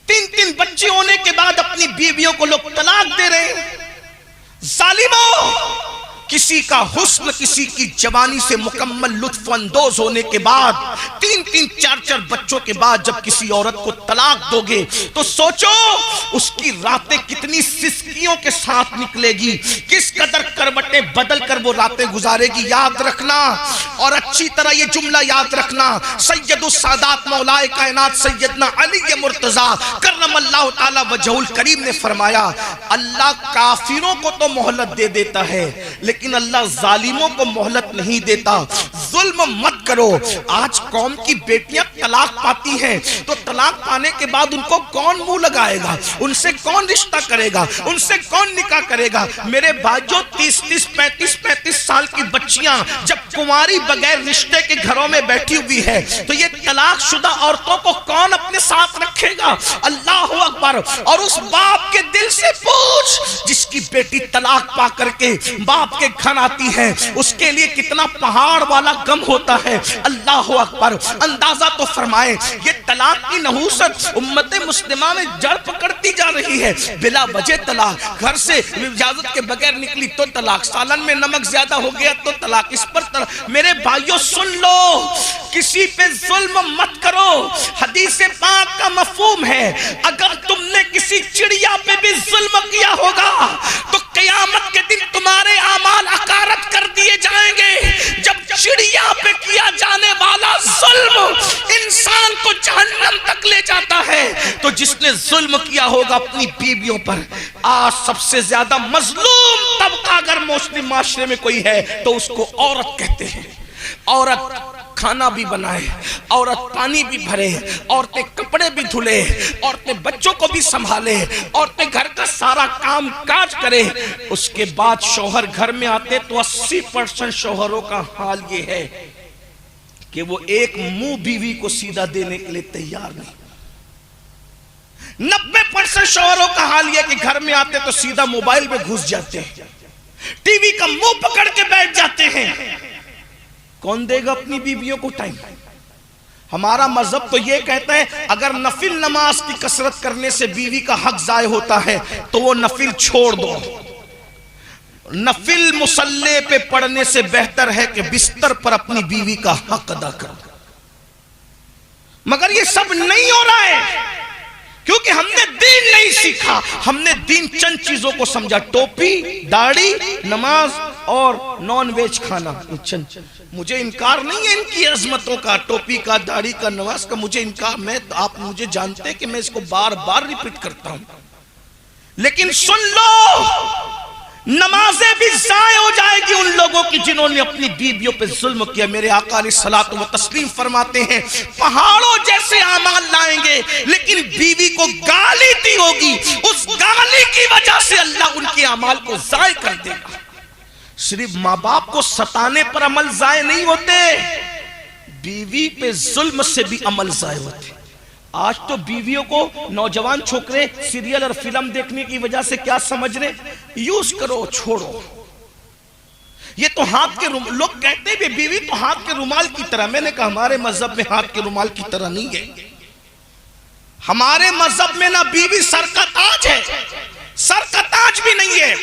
3-3 बच्चे होने के बाद अपनी बीवियों को लोग तलाक दे रहे हैं। जालिमों, किसी का हुस्न, किसी की जवानी से मुकम्मल लुत्फ अंदोज होने के बाद, 3-3, 4-4 बच्चों के बाद जब किसी औरत को तलाक दोगे तो सोचो उसकी रातें कितनी सिसकियों के साथ निकलेगी, किस कदर करवटें बदल कर वो रातें गुजारेगी। याद रखना, और अच्छी तरह ये जुमला याद रखना, सैयदुस सादात मौलाए कायनात सैयदना अली मुर्तजा करमल्लाहु ताला वजहुल करीम ने फरमाया, अल्लाह काफिरों को तो मोहलत दे देता है, लेकिन अल्लाह जालिमों को मोहलत नहीं देता। जुल्म मत करो। आज कौम की बेटियां तलाक पाती हैं, तो तलाक पाने के बाद उनको कौन मुंह लगाएगा, उनसे कौन रिश्ता करेगा, उनसे कौन निकाह करेगा। मेरे भाइयों 30-30, 35-35 साल की बच्चियां जब कुंवारी बगैर रिश्ते के घरों में बैठी हुई है, तो ये तलाकशुदा औरतों को कौन अपने साथ रखेगा। अल्लाह अकबर। और उस बाप के दिल से पूछ जिसकी बेटी तलाक पा करके बाप के घर आती है, उसके लिए कितना पहाड़ वाला गम होता है। अल्लाह अकबर। अंदाजा तो फरमाए, ये तलाक की नहूसत उम्मत मुस्लिमा में जड़ पकड़ती जा रही है। बिला वजह तलाक, घर से इजाजत के बगैर निकली तो तलाक, सालन में नमक ज्यादा हो गया तो तलाक, इस पर तलाक। मेरे भाइयों सुन लो, किसी पे जुल्म मत करो। हदीस पाक का मफहूम है, अगर तुमने किसी चिड़िया पे भी जुल्म किया होगा तो क़यामत के दिन तुम्हारे आमाल अकारत कर दिए जाएंगे। जब ले जाता है। तो जिसने जुल्म किया होगा अपनी बीवियों पर, आज सबसे ज्यादा मजलूम तबका अगर मुस्लिम माशरे में कोई है तो उसको औरत कहते हैं। औरत खाना भी बनाए, औरत पानी भी भरे, औरतें कपड़े भी धुले, औरतें बच्चों को भी संभाले, औरतें घर का सारा काम काज करे। उसके बाद शौहर घर में आते तो 80% शौहरों का हाल ये है कि वो एक मुंह बीवी को सीधा देने के लिए तैयार नहीं। 90% शौहरों का हाल यह कि घर में आते तो सीधा मोबाइल में घुस जाते हैं, टीवी का मुंह पकड़ के बैठ जाते हैं। कौन देगा अपनी बीवियों को टाइम? हमारा मजहब तो यह कहता है अगर नफिल नमाज की कसरत करने से बीवी का हक जाय होता है तो वो नफिल छोड़ दो। नफिल मुसल्ले पे पढ़ने से बेहतर है कि बिस्तर पर अपनी बीवी का हक अदा करो। मगर ये सब नहीं हो रहा है क्योंकि हमने दीन नहीं सीखा। हमने दीन चंद चीजों को समझा, टोपी, दाढ़ी, नमाज और नॉन वेज खाना। मुझे इनकार नहीं है इनकी अजमतों का, टोपी का, दाढ़ी का, नमाज का मुझे इनकार। आप मुझे जानते हैं कि मैं इसको बार बार रिपीट करता हूं, लेकिन सुन लो, नमाजें भी जाय हो जाएगी उन लोगों की जिन्होंने अपनी बीवियों पे जुल्म किया। मेरे आका अलैहिस्सलातु व तस्लीम फरमाते हैं पहाड़ों जैसे अमाल लाएंगे लेकिन बीवी को गाली दी होगी, उस गाली की वजह से अल्लाह उनके अमाल को जाय कर देगा। सिर्फ माँ बाप को सताने पर अमल जाय नहीं होते, बीवी पे जुल्म से भी अमल जाय होते। आज तो बीवियों को नौजवान छोकरे सीरियल और फिल्म देखने की वजह से क्या समझ रहे, यूज करो छोड़ो। ये तो हाथ के लोग कहते हैं बीवी तो हाथ के रुमाल की तरह। मैंने कहा हमारे मजहब में हाथ के रुमाल की तरह नहीं है। हमारे मजहब में ना बीवी सर का ताज है, सर का ताज भी नहीं है,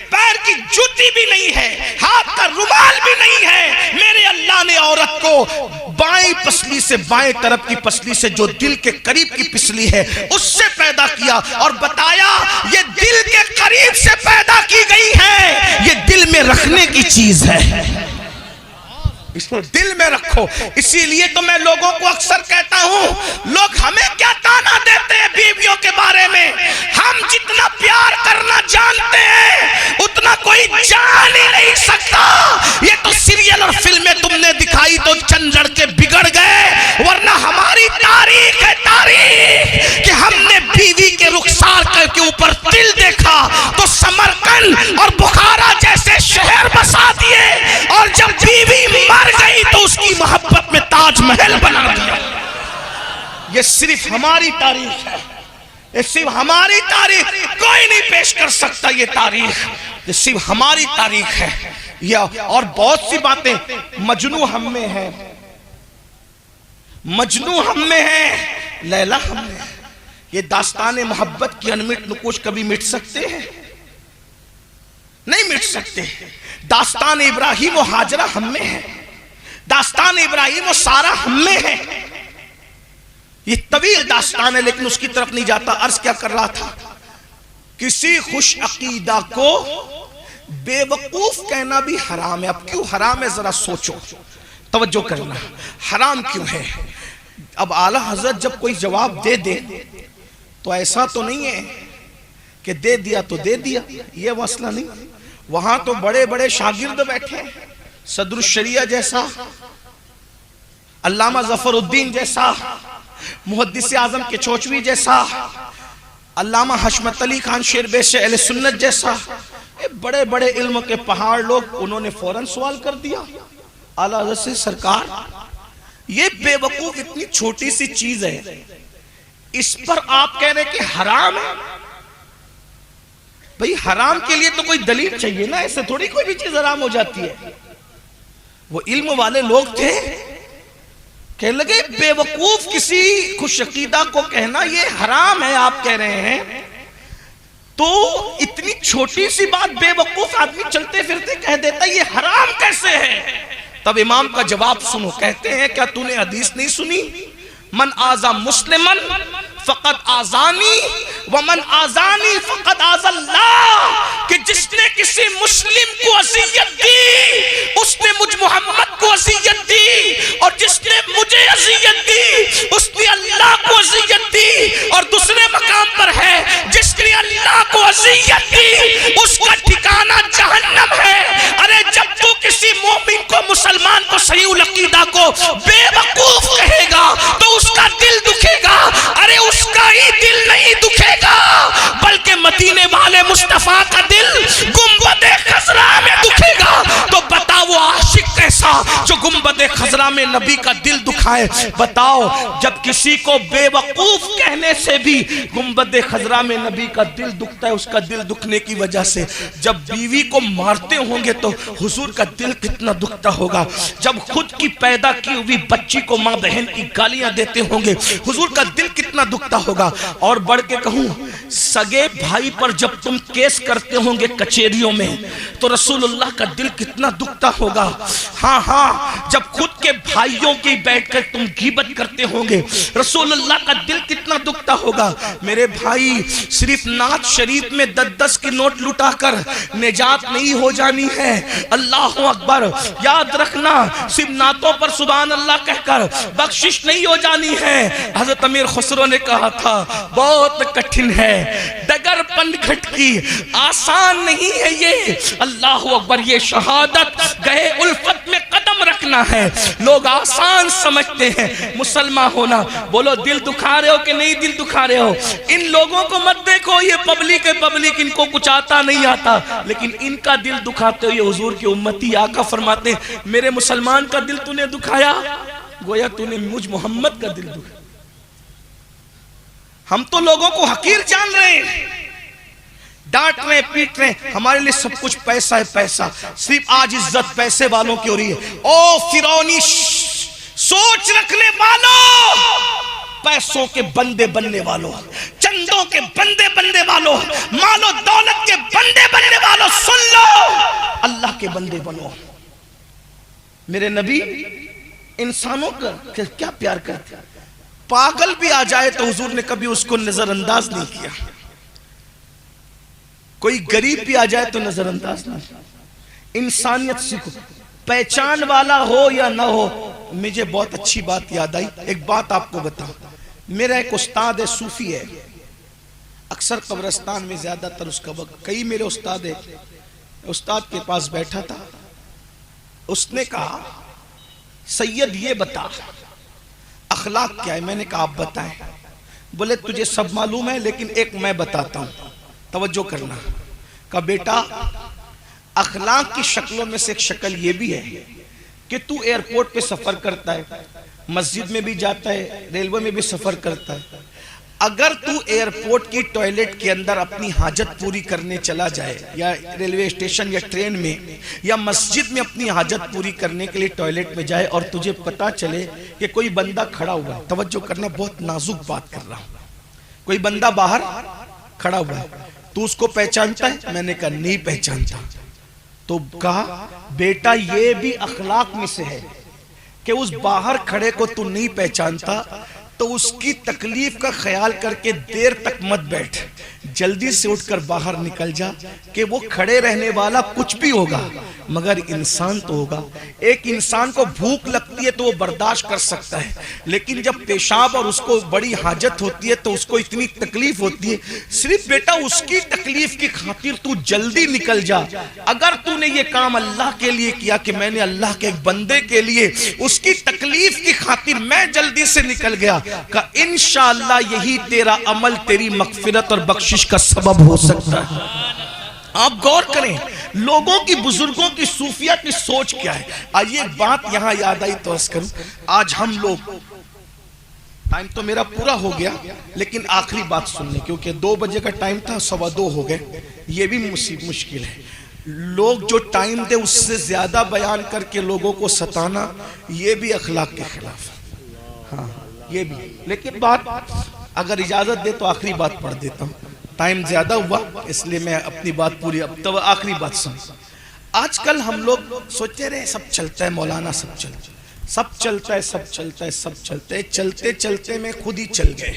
पैर की जूती भी नहीं है, हाथ का रुमाल भी नहीं है। मेरे अल्लाह ने औरत को बाएं पसली से, बाएं तरफ की पसली से जो दिल के करीब की पिसली है उससे पैदा किया और बताया ये दिल के करीब से पैदा की गई है, ये दिल में रखने की चीज है, इसको दिल में रखो। इसीलिए तो मैं लोगों को अक्सर कहता हूं, लोग हमें क्या ताना देते हैं बीवियों के बारे में। हम जितना प्यार करना जानते हैं उतना कोई जान ही नहीं सकता। ये तो सीरियल और फिल्में तुमने दिखाई तो चंद लड़के बिगड़ गए, वरना हमारी तारीख है तारीख कि हमने बीवी के रुखसार के ऊपर तिल देखा तो समरकंद और बुखारा जैसे शहर बसा दिए, और जब बीवी मर गई तो उसकी मोहब्बत में ताजमहल बना दिया। ये सिर्फ हमारी तारीख है, ये सिर्फ हमारी तारीख, कोई नहीं पेश कर सकता। ये तारीख ये सिर्फ हमारी तारीख है। या और बहुत सी बातें मजनू हम में है, मजनू हम में है, लैला हम में है। ये दास्तान मोहब्बत की अनमिट नुकुश कभी मिट सकते हैं? नहीं मिट सकते। दास्तान इब्राहिम और हाजरा हम में है, दास्तान इब्राहिम और सारा हम में है। ये तवील दास्तान है लेकिन उसकी तरफ नहीं जाता। अर्ज क्या कर रहा था, किसी खुश अकीदा को बेवकूफ कहना भी हराम है। अब क्यों हराम है जरा सोचो, तवज्जो करना, हराम क्यों है? अब आला हजरत जब कोई जवाब दे दे तो ऐसा तो नहीं है कि दे दिया तो दे दिया, ये मसला नहीं। वहां तो बड़े बड़े शागिर्द बैठे, सदरुल शरिया जैसा, अल्लामा जफरुद्दीन जैसा, मुहद्दिस आजम के चौचवी जैसा, अल्लामा हशमत अली खान शेरबेश अहले सुन्नत जैसा, बड़े बड़े इल्म के पहाड़ लोग, उन्होंने फौरन सवाल कर दिया आला हज़रत से, सरकार ये बेवकूफ इतनी छोटी सी चीज है, इस पर आप कह रहे कि हराम है। भाई हराम के लिए तो कोई दलील चाहिए ना, ऐसे थोड़ी कोई भी चीज हराम हो जाती है। वो इल्म वाले लोग थे, कहने लगे बेवकूफ किसी खुशअकीदा को कहना ये हराम है, आप कह रहे हैं, तो इतनी छोटी सी बात बेवकूफ आदमी चलते फिरते कह देता ये हराम कैसे है? तब इमाम का जवाब सुनो, कहते हैं क्या तूने हदीस नहीं सुनी, मन आजा मुस्लिमन फ़क़त आज़ानी वमन आज़ानी फ़क़त आज़ल्लाह, कि जिसने किसी मुस्लिम को अज़ियत दी उसने मुझ मोहम्मद को अज़ियत दी, और जिसने मुझे अज़ियत दी उसने अल्लाह को अज़ियत दी। और दूसरे मकाम पर है जिसने अल्लाह को अज़ियत दी उसका ठिकाना जहन्नम है। अरे जब तू किसी मोमिन को, मुसलमान को, सही अकीदा को बेवकूफ कहेगा तो उसका दिल दुखेगा। अरे उसका ही दिल नहीं दुखेगा बल्कि मदीने वाले मुस्तफा का दिल गुंबदे खजरा में दुखेगा। तो बताओ वो आशिक कैसा जो गुंबदे खजरा में नबी का दिल दुखाए। बताओ जब किसी को बेवकूफ कहने से भी गुंबदे खजरा में नबी का दिल दुखता है, उसका दिल दुखने की वजह से। जब बीवी को मारते होंगे तो हुजूर का दिल कितना दुखता होगा। जब खुद की पैदा की हुई बच्ची को माँ बहन की गालियां देते होंगे हुजूर का दिल कितना दुखता होगा। और बढ़ के कहूं, सगे भाई पर जब तुम केस करते होंगे कचहरियों में तो रसूलुल्लाह का दिल कितना दुखता होगा। हाँ हाँ, जब खुद के भाइयों की बैठकर तुम गीबत करते होंगे रसूलुल्लाह का दिल कितना दुखता होगा। मेरे भाई, सिर्फ नात शरीफ में 10-10 की नोट लुटाकर निजात नहीं हो जानी है। अल्लाह अकबर, याद रखना, सिर्फ नातों पर सुभान अल्लाह कहकर बख्शिश नहीं हो जानी है। हजरत अमीर खुसरो ने कहा था बहुत कठिन है डगर पनघट की, आसान नहीं है ये। अल्लाह अकबर, ये शहादत गए उल्फत में कदम रखना है। लोग आसान समझते हैं मुसलमान होना। बोलो दिल दुखा रहे हो कि नहीं दिल दुखा रहे हो? इन लोगों को मत देखो, ये पब्लिक है पब्लिक, इनको कुछ आता नहीं आता, लेकिन इनका दिल दुखाते हो ये हुजूर की उम्मती। आका फरमाते हैं मेरे मुसलमान का दिल तूने दुखाया, गोया तूने मुझ मोहम्मद का दिल दुखाया। हम तो लोगों को हकीर जान रहे हैं, डांट रहे, पीट रहे, हमारे लिए सब कुछ पैसा है पैसा। सिर्फ आज इज्जत पैसे वालों की हो रही है। ओ फिरौनी सोच रखने वालों, पैसों के बंदे बनने वालों, चंदों के बंदे बनने वालों, मालो दौलत के बंदे बनने वालों, सुन लो, अल्लाह के बंदे बनो। मेरे नबी इंसानों का क्या प्यार करते, पागल भी आ जाए तो हुजूर ने कभी उसको नजरअंदाज नहीं किया। कोई गरीब भी आ जाए तो नजरअंदाज नहीं। इंसानियत सीखो, पहचान वाला हो या ना हो। मुझे बहुत अच्छी बात याद आई, एक बात आपको बताऊं। मेरा एक उस्ताद है, सूफी है, अक्सर कब्रिस्तान में ज्यादातर उसका वक्त, कई मेरे उस्ताद है, उस्ताद के पास बैठा था, उसने कहा सैयद ये बता अखलाक क्या है? मैंने कहा आप बताएं। बोले तुझे सब मालूम है लेकिन एक मैं बताता हूं, तवज्जो करना। का बेटा अखलाक की शक्लों में से एक शक्ल ये भी है कि तू एयरपोर्ट पे सफर करता है, मस्जिद में भी जाता है, रेलवे में भी सफर करता है। अगर तू एयरपोर्ट की टॉयलेट के अंदर अपनी हाजत पूरी करने चला जाए, या रेलवे स्टेशन या ट्रेन में या मस्जिद में अपनी हाजत पूरी करने के लिए टॉयलेट में जाए और तुझे पता चले कि कोई बंदा खड़ा हुआ है, तवज्जो करना, बहुत नाजुक बात कर रहा हूं, कोई बंदा बाहर खड़ा हुआ है, तू उसको पहचानता है? मैंने कहा नहीं पहचानता। तो कहा बेटा ये भी अखलाक में से है कि उस बाहर खड़े को तू नहीं पहचानता तो उसकी तकलीफ का ख्याल करके देर तक मत बैठ, जल्दी से उठकर बाहर निकल जा कि वो खड़े रहने वाला कुछ भी होगा मगर इंसान तो होगा। एक इंसान को भूख लगती है तो वो बर्दाश्त कर सकता है, लेकिन जब पेशाब और उसको बड़ी हाजत होती है तो उसको इतनी तकलीफ होती है। सिर्फ बेटा उसकी तकलीफ की खातिर तू जल्दी निकल जा। अगर तूने ये काम अल्लाह के लिए किया कि मैंने अल्लाह के एक बंदे के लिए उसकी तकलीफ की खातिर मैं जल्दी से निकल गया, का इंशाअल्लाह यही तेरा अमल तेरी मगफिरत और बख्शिश का सबब हो सकता है। आप गौर करें लोगों की, बुजुर्गों की, सूफिया की सोच क्या है। आइए एक बात यहां याद आई तो अर्ज करूं, आज हम लोग, टाइम तो मेरा पूरा हो गया लेकिन आखिरी बात सुनने, क्योंकि 2 बजे का टाइम था, 2:15 हो गए, ये भी मुश्किल है। लोग जो टाइम दे उससे ज्यादा बयान करके लोगों को सताना, ये भी अखलाक के खिलाफ। हाँ ये भी, लेकिन बात अगर इजाजत दे तो आखिरी बात पढ़ देता हूँ, टाइम ज्यादा हुआ इसलिए मैं अपनी बात पूरी, अब तो आखिरी बात सुन। आजकल हम लोग सोचते रहे सब चलता है मौलाना, सब चलता है, सब चलता है, सब चलता है, सब चलता है, चलते चलते में खुद ही चल गए।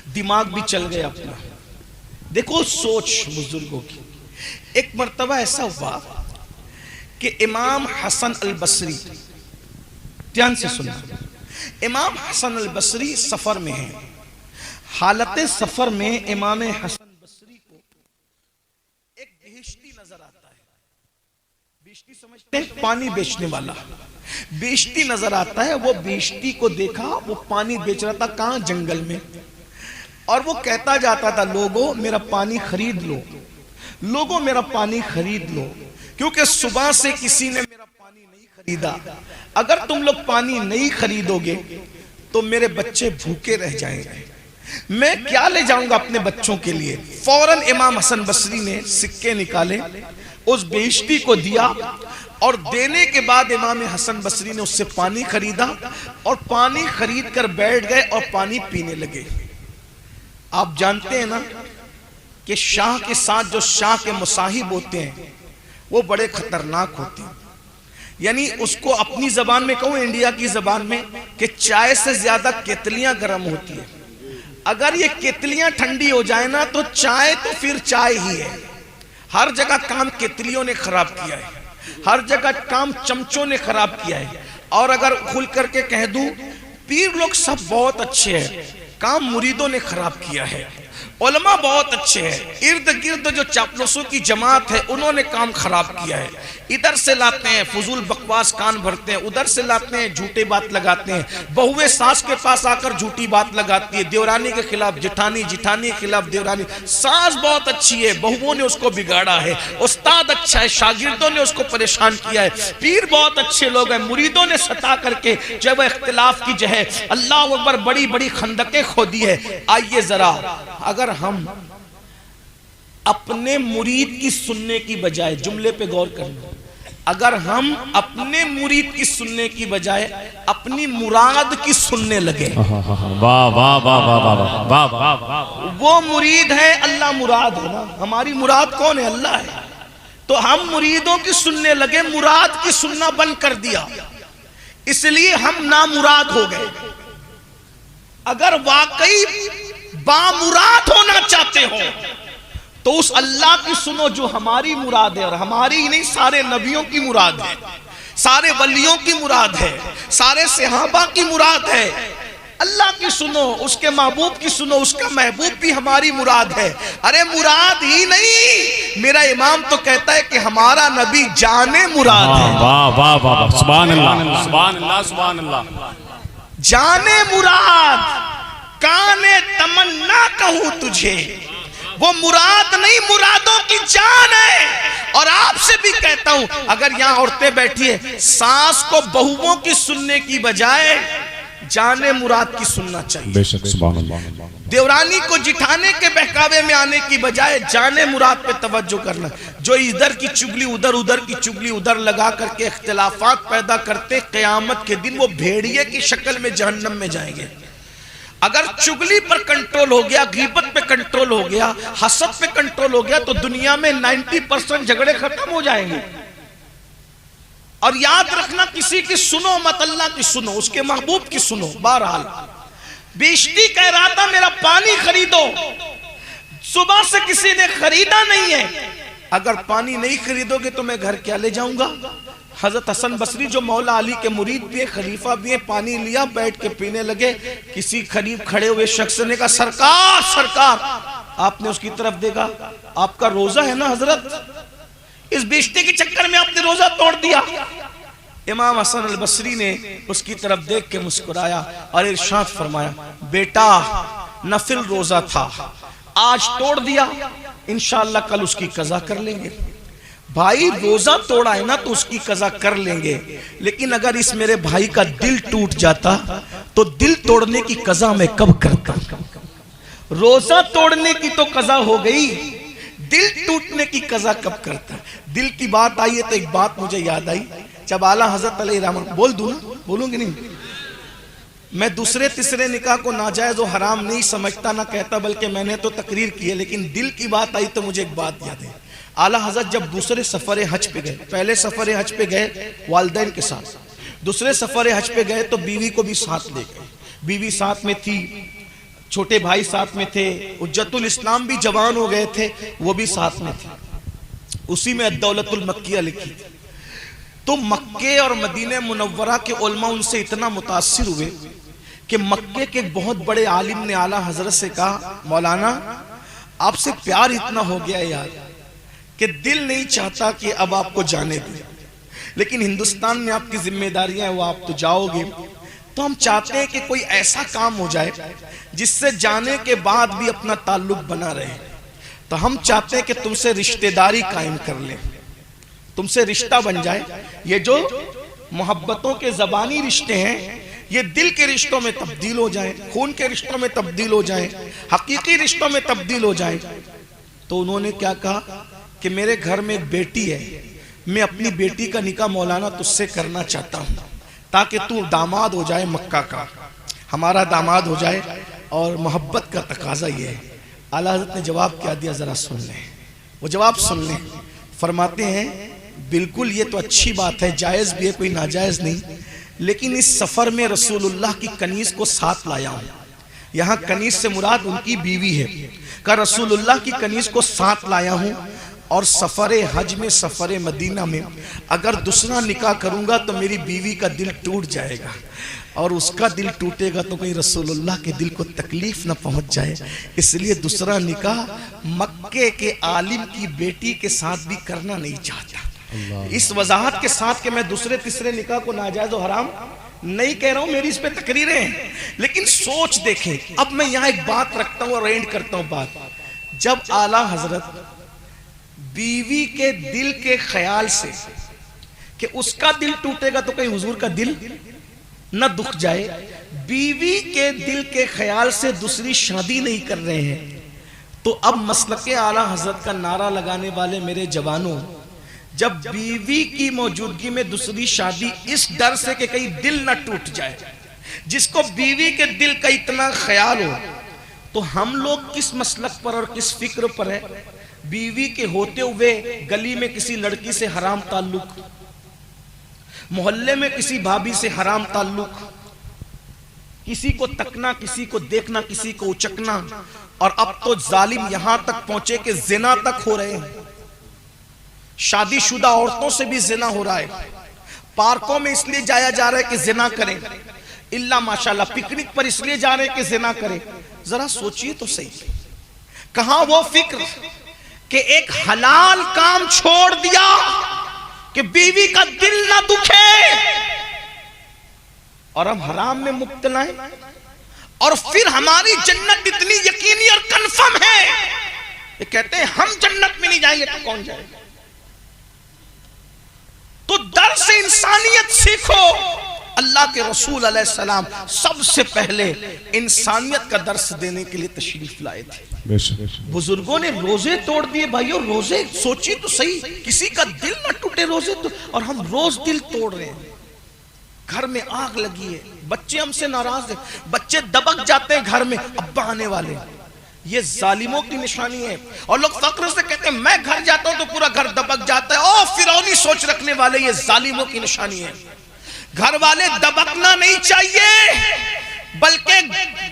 दिमाग भी चल गया अपना। देखो सोच बुजुर्गों की। एक मर्तबा ऐसा हुआ कि इमाम हसन अल बसरी, ध्यान से सुना, इमाम हसन अल बसरी सफर में है। हालत सफर में इमाम हसन बसरी को एक बेहिश्ती नजर आता है। बेहिश्ती समझते हैं? पानी बेचने वाला बेहिश्ती नजर आता है। वो बेहिश्ती को देखा, वो पानी बेच रहा था, कहां? जंगल में। और वो कहता जाता था, लोगों मेरा पानी खरीद लो, लोगों मेरा पानी खरीद लो, क्योंकि सुबह से किसी ने मेरा पानी नहीं खरीदा। अगर तुम लोग पानी नहीं खरीदोगे तो मेरे बच्चे भूखे रह जाएंगे। मैं क्या ले जाऊंगा अपने बच्चों के लिए? फौरन इमाम हसन बसरी ने सिक्के निकाले, उस बेइज्जती को दिया, और देने के बाद इमाम हसन बसरी ने उससे पानी खरीदा और पानी खरीद कर बैठ गए और पानी पीने लगे। आप जानते हैं ना कि शाह के साथ जो शाह के मुसाहिब होते हैं वो बड़े खतरनाक होते हैं। यानी उसको अपनी जबान में कहूं, इंडिया की जबान में, कि चाय से ज्यादा केतलियां गर्म होती है। अगर ये केतलियां ठंडी हो जाए ना तो चाय तो फिर चाय ही है। हर जगह काम केतलियों ने खराब किया है, हर जगह काम चमचों ने खराब किया है। और अगर खुल करके कह दूं, पीर लोग सब बहुत अच्छे हैं, काम मुरीदों ने खराब किया है। उलमा बहुत अच्छे हैं, इर्द गिर्द जो चापलूसों की जमात है उन्होंने काम खराब किया है। इधर से लाते हैं फजूल बकवास कान भरते हैं, उधर से लाते हैं झूठे बात लगाते हैं। बहुएं सास के पास आकर झूठी बात लगाती है, देवरानी के खिलाफ जिठानी, जिठानी के खिलाफ देवरानी। सास बहुत अच्छी है, बहुओं ने उसको बिगाड़ा है। उस्ताद अच्छा है, शागिर्दों ने उसको परेशान किया है। पीर बहुत अच्छे लोग हैं, मुरीदों ने सता करके जब इख्तिलाफ की जो है अल्लाह अकबर बड़ी बड़ी खंदकें खोदी है। आइए जरा, अगर हम अपने मुरीद की सुनने की बजाय, जुमले पे गौर करना, अगर हम अपने मुरीद की सुनने की बजाय अपनी मुराद की सुनने लगे, वाह वाह वाह वाह वाह वाह, वो मुरीद है, अल्लाह मुराद है ना। हमारी मुराद कौन है? अल्लाह है। तो हम मुरीदों की सुनने लगे, मुराद की सुनना बंद कर दिया, इसलिए हम नामुराद हो गए। अगर वाकई बामुराद होना चाहते हो तो उस अल्लाह की सुनो जो हमारी मुराद है, और हमारी ही नहीं सारे नबियों की मुराद है, सारे वलियों की मुराद है, सारे सहाबा की मुराद है। अल्लाह की सुनो, उसके महबूब की सुनो, उसका महबूब भी हमारी मुराद है। अरे मुराद ही नहीं, मेरा इमाम तो कहता है कि हमारा नबी जाने मुराद है। वाह वाह वाह, सुभान अल्लाह सुभान अल्लाह सुभान अल्लाह। जाने मुराद, काने तमन्ना कहूं तुझे, वो मुराद नहीं, मुरादों की जान है। और आपसे भी कहता हूं, अगर यहां औरतें बैठी है, सास को बहुओं की सुनने की बजाय जाने मुराद की सुनना चाहिए। बेशक, सुभान अल्लाह। देवरानी को जिठाने के बहकावे में आने की बजाय जाने मुराद पे तवज्जो करना। जो इधर की चुगली उधर, उधर की चुगली उधर लगा करके इख्तिलाफात पैदा करते, क़यामत के दिन वो भेड़िए की शक्ल में जहन्नम में जाएंगे। अगर चुगली पर कंट्रोल हो गया, गीबत पे कंट्रोल हो गया, हसद पे कंट्रोल हो गया, तो दुनिया में 90% झगड़े खत्म हो जाएंगे। और याद रखना, किसी की सुनो मत, अल्लाह की सुनो, उसके महबूब की सुनो। बहरहाल बेइज्जती कह रहा था मेरा पानी खरीदो, सुबह से किसी ने खरीदा नहीं है। अगर पानी नहीं खरीदोगे तो मैं घर क्या ले जाऊंगा? हजरत हसन बसरी जो मौला अली के मुरीद भी है, खलीफा भी है, पानी लिया, बैठ के पीने लगे। किसी करीब खड़े हुए शख्स ने कहा, सरकार सरकार। आपने उसकी तरफ देखा, आपका रोजा है ना हजरत, इस बेइज्जती के चक्कर में आपने रोजा तोड़ दिया। इमाम हसन अल बसरी ने उसकी तरफ देख के मुस्कुराया और इरशाद फरमाया, बेटा नफिल रोजा था, आज तोड़ दिया, इंशाअल्लाह कल उसकी कज़ा कर लेंगे। भाई रोजा तोड़ा है ना तो उसकी कज़ा कर लेंगे, लेकिन अगर इस मेरे भाई का दिल टूट जाता तो दिल तोड़ने की कज़ा मैं कब करता? रोजा तोड़ने की तो कज़ा हो गई, दिल टूटने की कज़ा कब करता? दिल की बात आई है तो एक बात मुझे याद आई, जब आला हजरत अलैहिर्रहमत, बोल दूं ना, बोलूंगी नहीं, मैं दूसरे तीसरे निकाह को नाजायज और हराम नहीं समझता, ना कहता, बल्कि मैंने तो तकरीर की है, लेकिन दिल की बात आई तो मुझे एक बात याद है। आला हजरत जब दूसरे सफर हज पे गए, पहले सफर हज पे गए वालिदैन के साथ, दूसरे सफर हज पे गए तो बीवी को भी साथ ले गए। बीवी साथ में थी, छोटे भाई साथ में थे, उज्जतुल इस्लाम भी जवान हो गए थे, वो भी साथ में थे। उसी में अद्दौलतुल मक्किया लिखी थी। तो मक्के और मदीने मुनव्वरा के उलमा उनसे इतना मुतासिर हुए कि मक्के के एक बहुत बड़े आलिम ने आला हजरत से कहा, मौलाना आपसे प्यार इतना हो गया यार कि दिल नहीं चाहता कि अब आपको जाने दें, लेकिन हिंदुस्तान में आपकी जिम्मेदारियां हैं, वो आप तो जाओगे, तो हम चाहते हैं कि कोई ऐसा काम हो जाए जिससे जाने के बाद भी अपना ताल्लुक बना रहे। तो हम चाहते हैं कि तुमसे रिश्तेदारी कायम कर लें, तुमसे रिश्ता बन जाए। ये जो मोहब्बतों के जबानी रिश्ते हैं ये दिल के रिश्तों में तब्दील हो जाए, खून के रिश्तों में तब्दील हो जाए, हकीकी रिश्तों में तब्दील हो जाए। तो उन्होंने क्या कहा कि मेरे घर में एक बेटी है, मैं अपनी बेटी का निकाह मौलाना तुझसे करना चाहता हूँ ताकि तू दामाद हो जाए, मक्का का हमारा दामाद हो जाए, और मोहब्बत का तकाजा ये है। आला हज़रत ने जवाब क्या दिया, जरा सुन लें, वो जवाब सुन लें। फरमाते हैं बिल्कुल ये तो अच्छी बात है, जायज़ भी है, कोई नाजायज़ नहीं, लेकिन इस सफ़र में रसूलुल्लाह की कनीज़ को साथ लाया हूँ। यहाँ कनीज़ से मुराद उनकी बीवी है, का रसूलुल्लाह की कनीज़ को साथ लाया हूँ, और सफ़र हज में, सफ़र मदीना में अगर दूसरा निकाह करूँगा तो मेरी बीवी का दिल टूट जाएगा, और उसका दिल टूटेगा तो कहीं रसूलुल्लाह के दिल को तकलीफ न पहुँच जाए, इसलिए दूसरा निकाह मक्के के आलिम की बेटी के साथ भी करना नहीं चाहता। इस वजाहत के साथ कि मैं दूसरे तीसरे निकाह को नाजायज और हराम नहीं कह रहा हूं, मेरी इस पे तकरीरें हैं, लेकिन सोच देखें। अब मैं यहां एक बात रखता हूं और एंड करता हूं बात। जब आला हजरत बीवी के दिल के ख्याल से कि उसका दिल टूटेगा तो कहीं हुजूर का दिल न दुख जाए, बीवी के दिल के ख्याल से दूसरी शादी नहीं कर रहे हैं, तो अब मसलके आला हजरत का नारा लगाने वाले मेरे जवानों, जब बीवी की मौजूदगी में दूसरी शादी इस डर से कि कहीं दिल न टूट जाए, जिसको बीवी के दिल का इतना ख्याल हो, तो हम लोग किस मसलक पर और किस फिक्र पर है? बीवी के होते हुए गली में किसी लड़की से हराम ताल्लुक, मोहल्ले में किसी भाभी से हराम ताल्लुक, किसी को तकना, किसी को देखना, किसी को उचकना, और अब तो जालिम यहां तक पहुंचे कि जिना तक हो रहे हैं। शादीशुदा औरतों से भी जिना हो रहा है। पार्कों में इसलिए जाया जा रहा है कि जिना करें, इल्ला माशाल्लाह पिकनिक पर इसलिए जा रहे हैं कि जिना करें। जरा सोचिए तो सही, कहां वो फिक्र कि एक हलाल काम छोड़ दिया कि बीवी का दिल ना दुखे, और हम हराम में मुब्तला हैं, और फिर हमारी जन्नत इतनी यकीनी और कंफर्म है, ये कहते हैं हम जन्नत में नहीं जाएंगे तो कौन जाएगा? तो दर से इंसानियत सीखो। अल्लाह के रसूल अलैहिस्सलाम सबसे पहले इंसानियत का दर्स देने के लिए तशरीफ लाए थे। बुजुर्गों ने रोजे तोड़ दिए भाइयों, रोजे सोचिए तो सही, किसी का दिल न टूटे रोजे तो, और हम रोज दिल तोड़ रहे हैं। घर में आग लगी है, बच्चे हमसे नाराज हैं, बच्चे दबक जाते हैं घर में, अब्बा आने वाले, ये जालिमों की निशानी है। और लोग फक्र से कहते हैं मैं घर जाता हूं तो पूरा घर दबक जाता है। ओ फिरौनी सोच रखने वाले, ये जालिमों की निशानी है। घर वाले दबकना नहीं चाहिए, बल्कि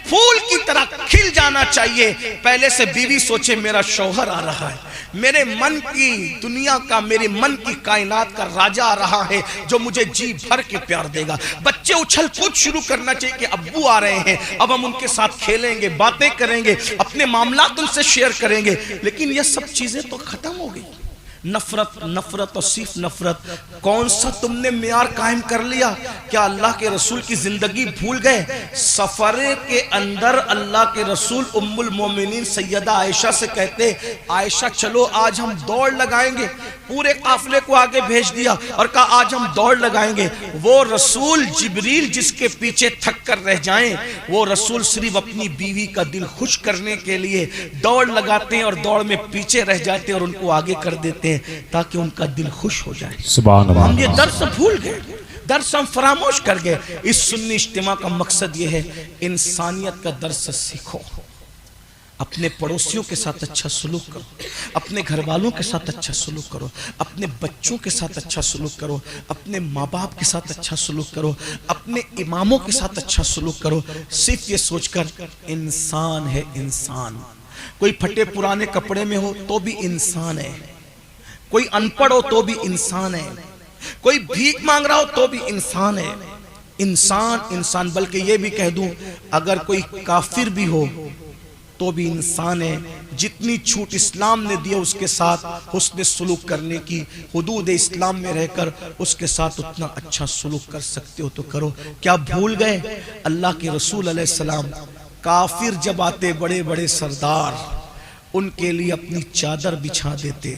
फूल की तरह खिल जाना चाहिए। पहले से बीवी सोचे मेरा शौहर आ रहा है, मेरे मन की दुनिया का, मेरे मन की कायनात का राजा आ रहा है जो मुझे जी भर के प्यार देगा। बच्चे उछल कूद शुरू करना चाहिए कि अब्बू आ रहे हैं, अब हम उनके साथ खेलेंगे, बातें करेंगे, अपने मामलात उनसे शेयर करेंगे। लेकिन ये सब चीजें तो खत्म हो गई। नफरत, नफरत और सिर्फ नफरत। कौन सा तुमने मियार कायम कर लिया? क्या अल्लाह के रसूल की जिंदगी भूल गए? सफर के अंदर अल्लाह के रसूल उम्मुल मोमिनीन सैयदा आयशा से कहते, आयशा चलो आज हम दौड़ लगाएंगे। पूरे काफिले को आगे भेज दिया और कहा आज हम दौड़ लगाएंगे। वो रसूल जिब्रील जिसके पीछे थक कर रह जाएं, वो रसूल सिर्फ अपनी बीवी का दिल खुश करने के लिए दौड़ लगाते हैं और दौड़ में पीछे रह जाते हैं और उनको आगे कर देते हैं ताकि उनका दिल खुश हो जाए। सुभान अल्लाह। हम ये दर्स भूल गए, दर्स हम फरामोश कर गए। इस सुन्नी इज्तिमा का मकसद ये है, इंसानियत का दर्स सीखो। अपने पड़ोसियों के साथ अच्छा सलूक करो, अपने घर वालों के साथ अच्छा सलूक करो, अपने बच्चों के साथ अच्छा सलूक करो, अपने माँ बाप के साथ अच्छा सलूक करो, अपने इमामों के साथ अच्छा सलूक करो, सिर्फ ये सोचकर इंसान है इंसान। कोई फटे पुराने कपड़े में हो तो भी इंसान है, कोई अनपढ़ हो तो भी इंसान है, कोई भीख मांग रहा हो तो भी इंसान है। इंसान इंसान, बल्कि ये भी कह दूं, अगर कोई काफिर भी हो तो भी इंसान है। जितनी छूट इस्लाम ने दी है उसके साथ हुस्न सुलूक करने की, हुदूद इस्लाम में रहकर उसके साथ उतना अच्छा सुलूक कर सकते हो तो करो। क्या भूल गए अल्लाह के रसूल अलैहिस्सलाम, काफिर जब आते बड़े बड़े सरदार उनके लिए अपनी चादर बिछा देते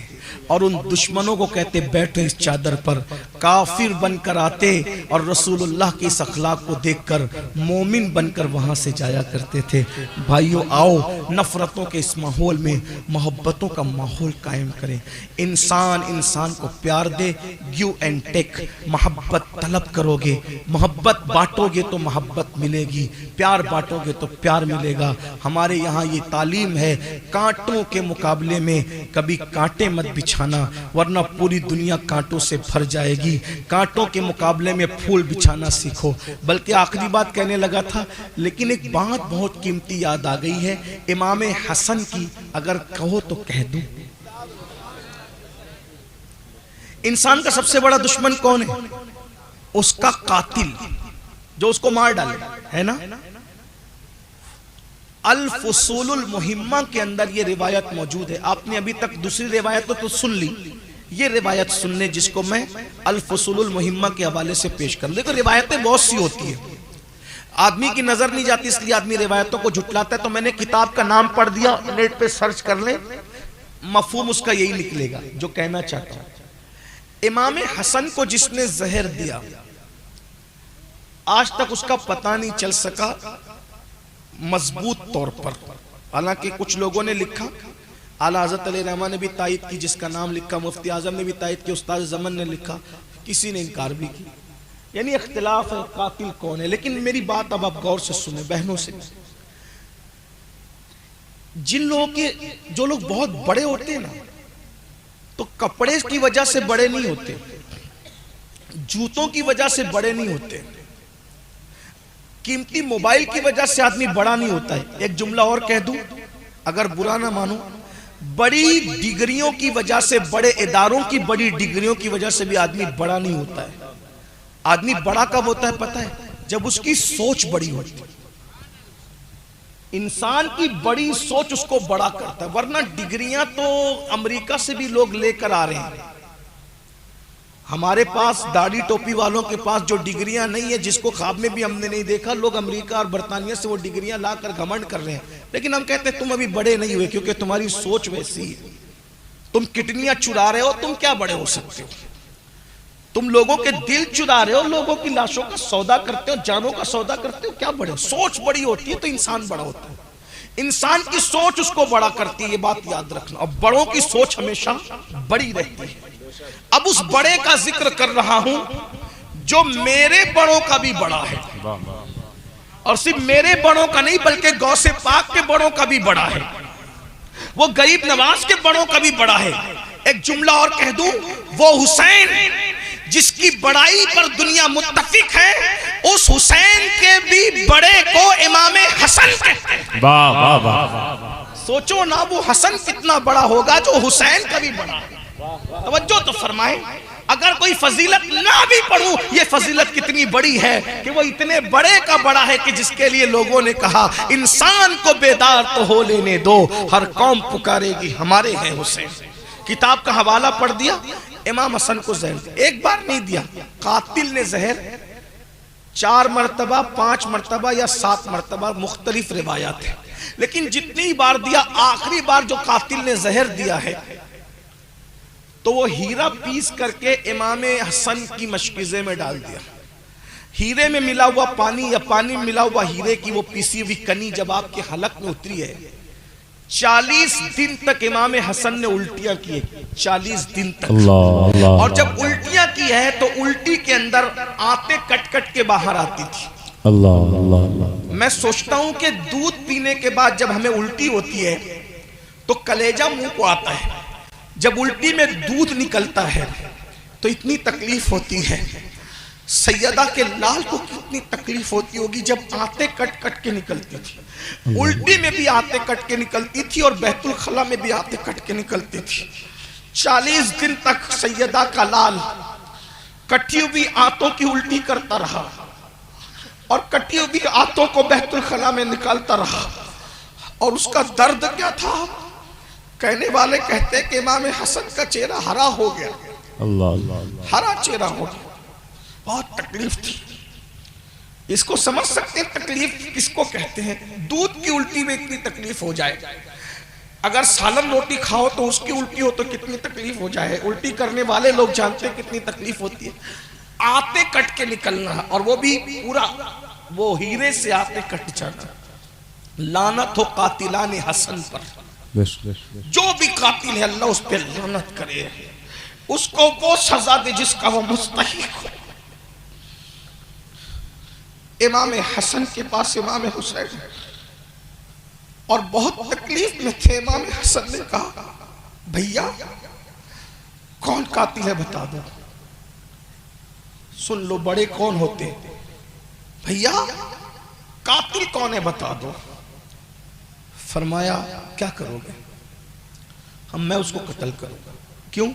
और उन दुश्मनों को कहते बैठो इस चादर पर। काफिर बनकर आते और रसूलुल्लाह के इस अखलाक को देखकर मोमिन बनकर वहां से जाया करते थे। भाइयों आओ नफरतों के इस माहौल में मोहब्बतों का माहौल कायम करें। इंसान इंसान को प्यार दे, गिव एंड टेक। मोहब्बत तलब करोगे, मोहब्बत बांटोगे तो मोहब्बत मिलेगी, प्यार बांटोगे तो प्यार मिलेगा। हमारे यहाँ ये तालीम है, कांटों के मुकाबले में कभी कांटे मत बिछाना वरना पूरी दुनिया कांटों से भर जाएगी। कांटों के मुकाबले में फूल बिछाना सीखो। बल्कि आखिरी बात कहने लगा था, लेकिन एक बात बहुत कीमती याद आ गई है इमाम हसन की, अगर कहो तो कह दूं। इंसान का सबसे बड़ा दुश्मन कौन है? उसका कातिल जो उसको मार डाले, है ना। अल फुसूलुल मुहिम्मा के अंदर ये रिवायत मौजूद है। आपने अभी तक दूसरी रिवायत तो सुन ली, ये रिवायत सुनने जिसको मैं अल फुसूलुल मुहिम्मा के हवाले से पेश कर। देखो रिवायतें बहुत सी होती है, आदमी की नजर नहीं जाती इसलिए आदमी रिवायतों को झुटलाता है। तो मैंने किताब का नाम पढ़ दिया, नेट पे सर्च कर ले, मफहूम उसका यही निकलेगा जो कहना चाहता हूं। इमाम हसन को जिसने जहर दिया आज तक उसका पता नहीं चल सका मजबूत तौर पर। हालांकि कुछ लोगों ने लिखा, आला हज़रत अली रहमान ने भी तायद की, जिसका नाम लिखा, मुफ्ती आजम ने भी तायद की, उस्ताद जमन ने लिखा, किसी ने इनकार भी की। यानी इख्तिलाफ है कातिल कौन है। लेकिन मेरी बात अब आप गौर से सुने बहनों से। जिन लोगों के जो लोग बहुत बड़े होते हैं ना, तो कपड़े की वजह से बड़े नहीं होते, जूतों की वजह से बड़े नहीं होते, कीमती मोबाइल की वजह से आदमी बड़ा नहीं होता है। एक जुमला और कह दूं, अगर बुरा ना मानो, बड़ी डिग्रियों की वजह से, बड़े इदारों की बड़ी डिग्रियों की वजह से भी आदमी बड़ा नहीं होता है। आदमी बड़ा कब होता है पता है? जब उसकी सोच बड़ी होती है। इंसान की बड़ी सोच उसको बड़ा करता है, वरना डिग्रियां तो अमेरिका से भी लोग लेकर आ रहे हैं। हमारे पास दाढ़ी टोपी वालों के पास जो डिग्रियां नहीं है, जिसको ख्वाब में भी हमने नहीं देखा, लोग अमेरिका और बर्तानिया से वो डिग्रियां लाकर घमंड कर रहे हैं। लेकिन हम कहते हैं तुम अभी बड़े नहीं हुए क्योंकि तुम्हारी सोच वैसी है। तुम किडनियां चुरा रहे हो, तुम क्या बड़े हो सकते हो? तुम लोगों के दिल चुरा रहे हो, लोगों की लाशों का सौदा करते हो, जानों का सौदा करते हो, क्या बड़े हो? सोच बड़ी होती है तो इंसान बड़ा होता है। इंसान की सोच उसको बड़ा करती है, ये बात याद रखना। और बड़ों की सोच हमेशा बड़ी रहती है। अब उस बड़े का जिक्र कर रहा हूं जो मेरे बड़ों का भी बड़ा है, और सिर्फ मेरे बड़ों का नहीं बल्कि गौसे पाक के बड़ों का भी बड़ा है, वो गरीब नवाज के बड़ों का भी बड़ा है। एक जुमला और कह दूं, वो हुसैन जिसकी बड़ाई पर दुनिया मुत्तफिक है, उस हुसैन के भी बड़े को इमाम हसन कहते हैं। वाह वाह वाह। सोचो ना वो हसन कितना बड़ा होगा जो हुसैन का भी बड़ा है। तवज्जो तो फरमाए, अगर कोई फजीलत ना भी पढ़ूं, ये फजीलत कितनी बड़ी है कि वो इतने बड़े का बड़ा है कि जिसके लिए लोगों ने कहा इंसान को बेदार तो हो लेने दो, हर कौम पुकारेगी हमारे हैं हुसैन। किताब का हवाला पढ़ दिया, इमाम हसन को जहर एक बार नहीं दिया, कातिल ने जहर 4 मरतबा, 5 मरतबा या 7 मरतबा, मुख्तलिफ रिवायात है। लेकिन जितनी बार दिया, आखिरी बार जो कातिल ने जहर दिया है तो वो हीरा पीस करके इमाम हसन की मशकिज़े में डाल दिया। हीरे में मिला हुआ पानी या पानी में मिला हुआ हीरे की वो पीसी हुई कनी जब आपके हलक में उतरी है, 40 दिन तक इमाम हसन ने उल्टियां की, 40 दिन तक। अल्लाह अल्लाह। और जब उल्टियां की है तो उल्टी के अंदर आते कट कट के बाहर आती थी। अल्लाह अल्लाह। मैं सोचता हूं कि दूध पीने के बाद जब हमें उल्टी होती है तो कलेजा मुंह को आता है, जब उल्टी में दूध निकलता है तो इतनी तकलीफ होती है। सैयदा के लाल को कितनी तकलीफ होती होगी जब आते कट कट के निकलती थी। उल्टी में भी आते कट के निकलती थी और बैतुल खला में भी आते कट के निकलती थी। 40 दिन तक सैयदा का लाल कटी हुई आंतों की उल्टी करता रहा और कटी हुई आंतों को बैतुल खला में निकालता रहा। और उसका दर्द क्या था? कहने वाले कहते कि इमाम हसन का चेहरा हरा हो गया, हरा चेहरा हो गया। बहुत तकलीफ थी। इसको समझ सकते हैं तकलीफ किसको कहते हैं? दूध की उल्टी में इतनी तकलीफ हो जाए, अगर सालन रोटी खाओ तो उसकी उल्टी हो तो कितनी तकलीफ हो जाए। उल्टी करने वाले लोग जानते हैं कितनी तकलीफ होती है। आते कट के निकलना और वो भी पूरा वो हीरे से आते कट जाना। लानत हो कातिलाने हसन पर, जो भी कातिल है अल्लाह उस पर लानत करे, उसको वो सजा दे जिसका वो मुस्तहिक हो। इमाम हसन के पास इमाम हुसैन और बहुत तकलीफ में थे। इमाम हसन ने कहा, भैया कौन कातिल है बता दो। सुन लो, बड़े कौन होते? भैया कातिल कौन है बता दो। फरमाया, क्या करोगे? मैं उसको कत्ल करूंगा। क्यों?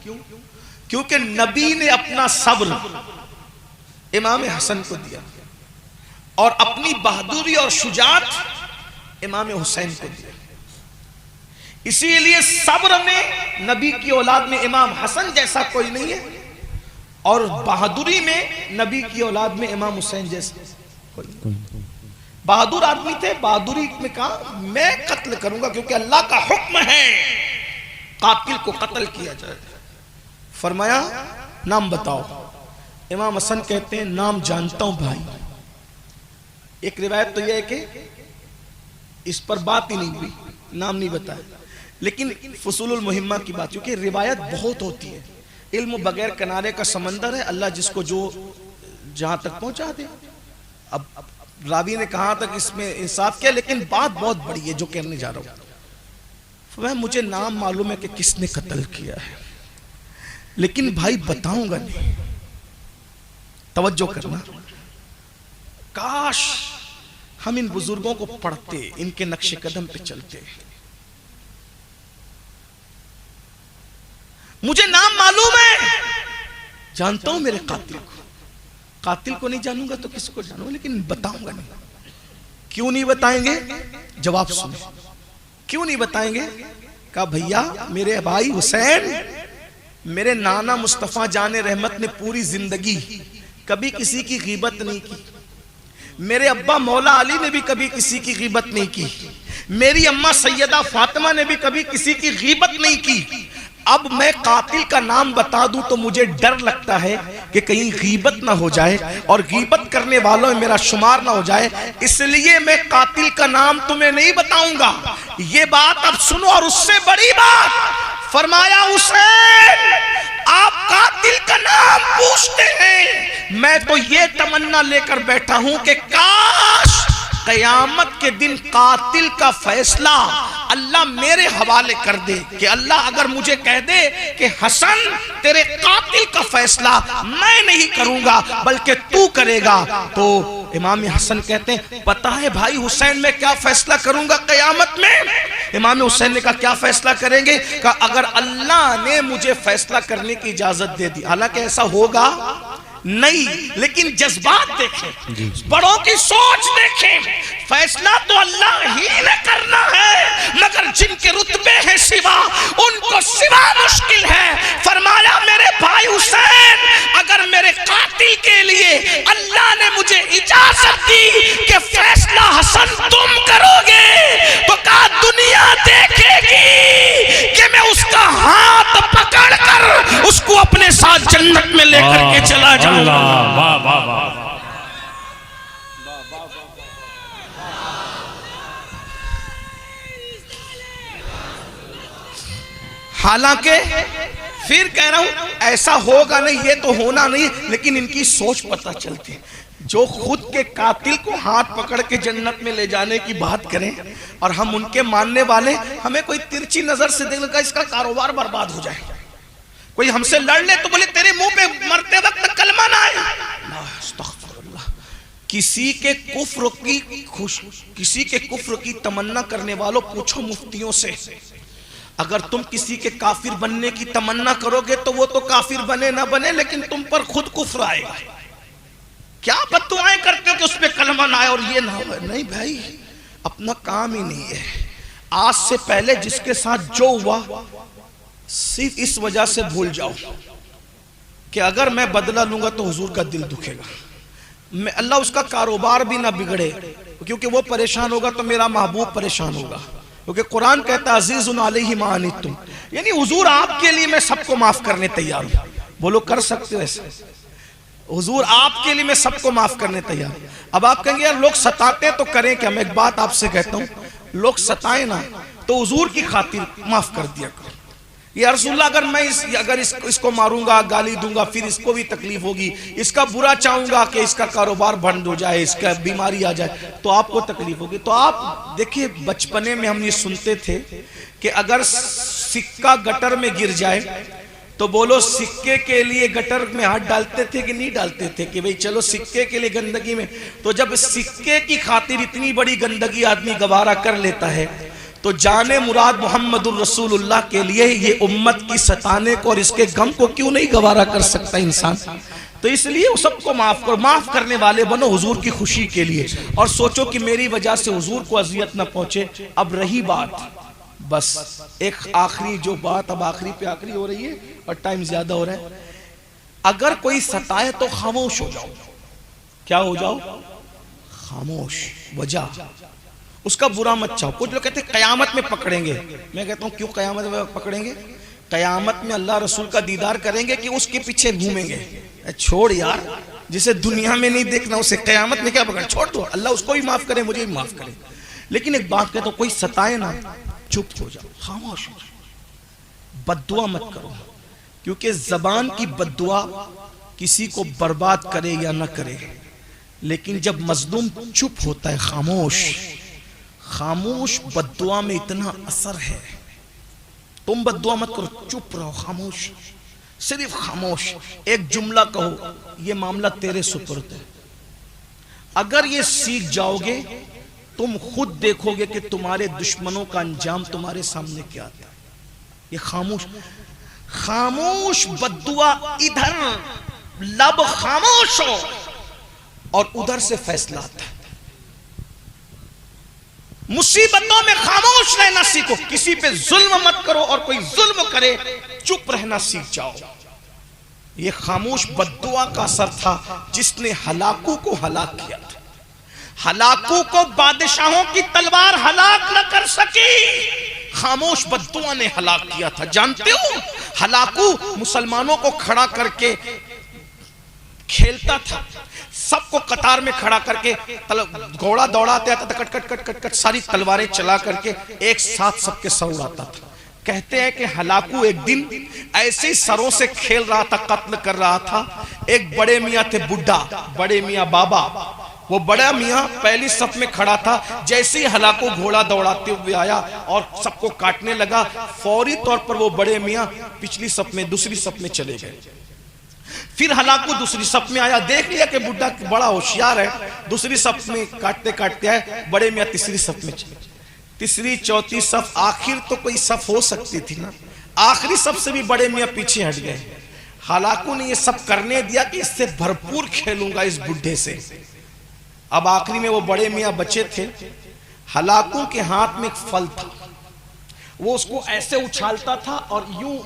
क्योंकि नबी ने अपना सब्र इमाम हसन को दिया और अपनी बहादुरी और शुजात इमाम हुसैन को दिया। इसीलिए सब्र में नबी की औलाद में इमाम हसन जैसा कोई नहीं है और बहादुरी में नबी की औलाद में इमाम हुसैन जैसा कोई नहीं। बहादुर आदमी थे, बहादुरी में कहा मैं कत्ल करूंगा क्योंकि अल्लाह का हुक्म है कातिल को कत्ल किया जाए। फरमाया, नाम बताओ। इमाम हसन कहते हैं, नाम जानता हूं भाई। एक रिवायत तो यह है कि इस पर बात ही नहीं हुई, नाम नहीं बताया, लेकिन फसूलुल मुहिम्मा की बात, क्योंकि रिवायत बहुत होती है। इल्म बगैर किनारे का समंदर है, अल्लाह जिसको जो जहां तक पहुंचा दे। अब रावी ने कहा था कि इसमें इंसाफ किया, लेकिन बात बहुत बड़ी है जो कहने जा रहा हूं। वह मुझे नाम मालूम है कि किसने कत्ल किया है, लेकिन भाई बताऊंगा नहीं। तवज्जो करना, काश हम इन बुजुर्गों को पढ़ते, इनके नक्शे कदम पे चलते। मुझे नाम मालूम है, जानता हूं मेरे कातिल को। कातिल को नहीं जानूंगा तो किसको जानूंगा, लेकिन बताऊंगा नहीं। क्यों नहीं बताएंगे? जवाब सुनो, क्यों नहीं बताएंगे? कहा, भैया मेरे भाई हुसैन, मेरे नाना मुस्तफा जाने रहमत ने पूरी जिंदगी कभी किसी की गीबत नहीं की। मेरे अब्बा मौला अली ने भी कभी किसी की गीबत नहीं की। मेरी अम्मा सैयदा फातिमा ने भी कभी किसी की गीबत नहीं की। अब मैं कातिल का नाम बता दूं तो मुझे डर लगता है कि कहीं गीबत ना हो जाए और गीबत करने वालों में मेरा शुमार ना हो जाए, इसलिए मैं कातिल का नाम तुम्हें नहीं बताऊंगा। ये बात अब सुनो, और उससे बड़ी बात फरमाया, हुसैन आप कातिल का नाम पूछते हैं, मैं तो ये तमन्ना लेकर बैठा हूं कि काश कयामत के दिन कातिल का फैसला अल्लाह मेरे हवाले कर दे, कि अल्लाह अगर मुझे कह दे कि हसन तेरे कातिल का फैसला मैं नहीं करूंगा बल्कि तू करेगा, तो इमाम हसन कहते हैं, पता है भाई हुसैन मैं क्या फैसला करूंगा कयामत में? इमाम हुसैन ने कहा, क्या फैसला करेंगे? कहा, अगर अल्लाह ने मुझे फैसला करने की इजाजत दे दी, हालांकि ऐसा होगा नहीं, लेकिन जज्बात देखें, बड़ों की सोच देखें। फैसला तो अल्लाह ही ने करना है, मगर जिनके रुतबे हैं सिवा, उनको सिवा मुश्किल है। फरमाया, मेरे भाई हुसैन अगर मेरे कातिल के लिए अल्लाह ने मुझे इजाजत दी कि फैसला हसन तुम करोगे, तो कहा दुनिया देखेगी कि मैं उसका हाथ पकड़कर उसको अपने साथ जन्नत में लेकर के चला जाऊंगा। वाह वाह वाह। हालांकि फिर कह रहा हूं ऐसा होगा नहीं, ये तो होना नहीं, लेकिन इनकी सोच पता चलती है। जो खुद के कातिल को हाथ पकड़ के जन्नत में ले जाने की बात करें और हम उनके मानने वाले हमें कोई तिरछी नजर से देख लगा इसका कारोबार बर्बाद हो जाए, कोई हमसे लड़ ले तो बोले तेरे मुंह पे मरते वक्त कलमा ना आए। किसी के कुफ्र की तमन्ना करने वालों पूछो मुफ्तियों से, अगर तुम किसी के काफिर बनने की तमन्ना करोगे तो वो तो काफिर बने ना बने लेकिन तुम पर खुद कुफ्र आएगा। क्या बद्दुआएं करते हो कि उस पे कलमा ना आए और ये ना हो। नहीं भाई, अपना काम ही नहीं है। आज से पहले जिसके साथ जो हुआ सिर्फ इस वजह से भूल जाओ कि अगर मैं बदला लूंगा तो हुजूर का दिल दुखेगा, मैं अल्लाह उसका कारोबार भी ना बिगड़े, क्योंकि वो परेशान होगा तो मेरा महबूब परेशान होगा, क्योंकि कुरान कहता है अज़ीज़ुन अलैहि मा अनित्तुम, यानी हुजूर आपके लिए मैं सबको माफ करने तैयार हूं। बोलो कर सकते हो ऐसे? हुजूर आपके लिए मैं सबको माफ करने तैयार हूं। अब आप कहेंगे यार लोग सताते तो करें क्या? मैं एक बात आपसे कहता हूं, लोग सताए ना तो हुजूर की खातिर माफ कर दिया करो। या रसूलुल्लाह अगर मैं इसको मारूंगा, गाली दूंगा, फिर इसको भी तकलीफ होगी, इसका बुरा चाहूंगा कि इसका कारोबार बंद हो जाए, इसका बीमारी आ जाए तो आपको तकलीफ होगी। तो आप देखिए, बचपने में हम ये सुनते थे कि अगर सिक्का गटर में गिर जाए तो बोलो सिक्के के लिए गटर में हाथ डालते थे कि नहीं डालते थे कि भाई चलो सिक्के के लिए गंदगी में। तो जब सिक्के की खातिर इतनी बड़ी गंदगी आदमी गवारा कर लेता है तो जाने मुराद मोहम्मदुर रसूलुल्लाह के लिए ये उम्मत की सताने को और इसके गम को क्यों नहीं गवारा कर सकता इंसान? तो इसलिए सबको माफ करो, माफ करने वाले बनो हुजूर की खुशी के लिए, और सोचो कि मेरी वजह से हुजूर को अजियत न पहुंचे। अब रही बात, बस एक आखिरी जो बात, अब आखिरी पे आखिरी हो रही है और टाइम ज्यादा हो रहा है, अगर कोई सताए तो खामोश हो जाओ। क्या हो जाओ? खामोश। वजह उसका बुरा मत चाहो। कुछ लोग कहते हैं कयामत में पकड़ेंगे, मैं कहता हूं क्यों कयामत में पकड़ेंगे? कयामत में अल्लाह रसूल का दीदार करेंगे कि उसके पीछे घूमेंगे। छोड़ यार, जिसे दुनिया में नहीं देखना उसे कयामत में क्या पकड़? छोड़ दो, अल्लाह उसको भी माफ करे, मुझे भी माफ करे। लेकिन एक बात कहता हूं, कोई सताए ना, चुप हो जाओ, खामोश हो जाओ, बद्दुआ मत करो, क्योंकि जबान की बद्दुआ किसी को बर्बाद करे या ना करे, लेकिन जब मजलूम चुप होता है, खामोश, खामोश बद्दुआ में इतना असर है। तुम बद्दुआ मत करो, चुप रहो, खामोश, सिर्फ खामोश। एक जुमला कहो, ये मामला तेरे सुपुर्द है। अगर ये सीख जाओगे तुम खुद देखोगे कि तुम्हारे दुश्मनों का अंजाम तुम्हारे सामने क्या आता है। ये खामोश, खामोश बद्दुआ, इधर लब खामोश हो और उधर से फैसला आता है। मुसीबतों में खामोश रहना सीखो, किसी पे जुल्म मत करो और कोई जुल्म करे चुप रहना सीख जाओ। ये खामोश बद्दुआ का असर था जिसने हलाकू को हलाक किया था। हलाकू को बादशाहों की तलवार हलाक न कर सकी, खामोश बद्दुआ ने हलाक किया था। जानते हो, हलाकू मुसलमानों को खड़ा करके खेलता था, सबको कतार में खड़ा करके घोड़ा दौड़ाते आता था, cut cut cut cut cut सारी तलवारें चला करके एक साथ सबके सर उड़ाता था। कहते हैं कि हलाकू एक दिन ऐसे ही सरों से खेल रहा था, कत्ल कर रहा था। एक बड़े मियाँ थे, बुड्ढा, बड़े मियाँ बाबा, वो बड़ा मियाँ पहली सफ में खड़ा था। जैसे ही हलाकू घोड़ा दौड़ाते हुए आया और सबको काटने लगा, फौरी तौर पर वो बड़े मियाँ पिछली सफ में, दूसरी सफ में चले गए। फिर हलाकू दूसरी सफ में आया, देख लिया कि बुड्ढा बड़ा होशियार है, दूसरी सफ में काटते काटते आए। बड़े मियाँ तीसरी सफ में चले, तीसरी चौथी सफ, आखिर तो कोई सफ हो सकती थी ना, आखिरी सफ से भी बड़े मियाँ पीछे हट गए। हलाकू ने ये सब करने दिया कि इससे भरपूर खेलूंगा इस बुढ़े से। अब आखिरी में वो बड़े मियाँ बचे थे। हलाकू के हाथ में एक फल था, वो उसको ऐसे उछालता था और यूं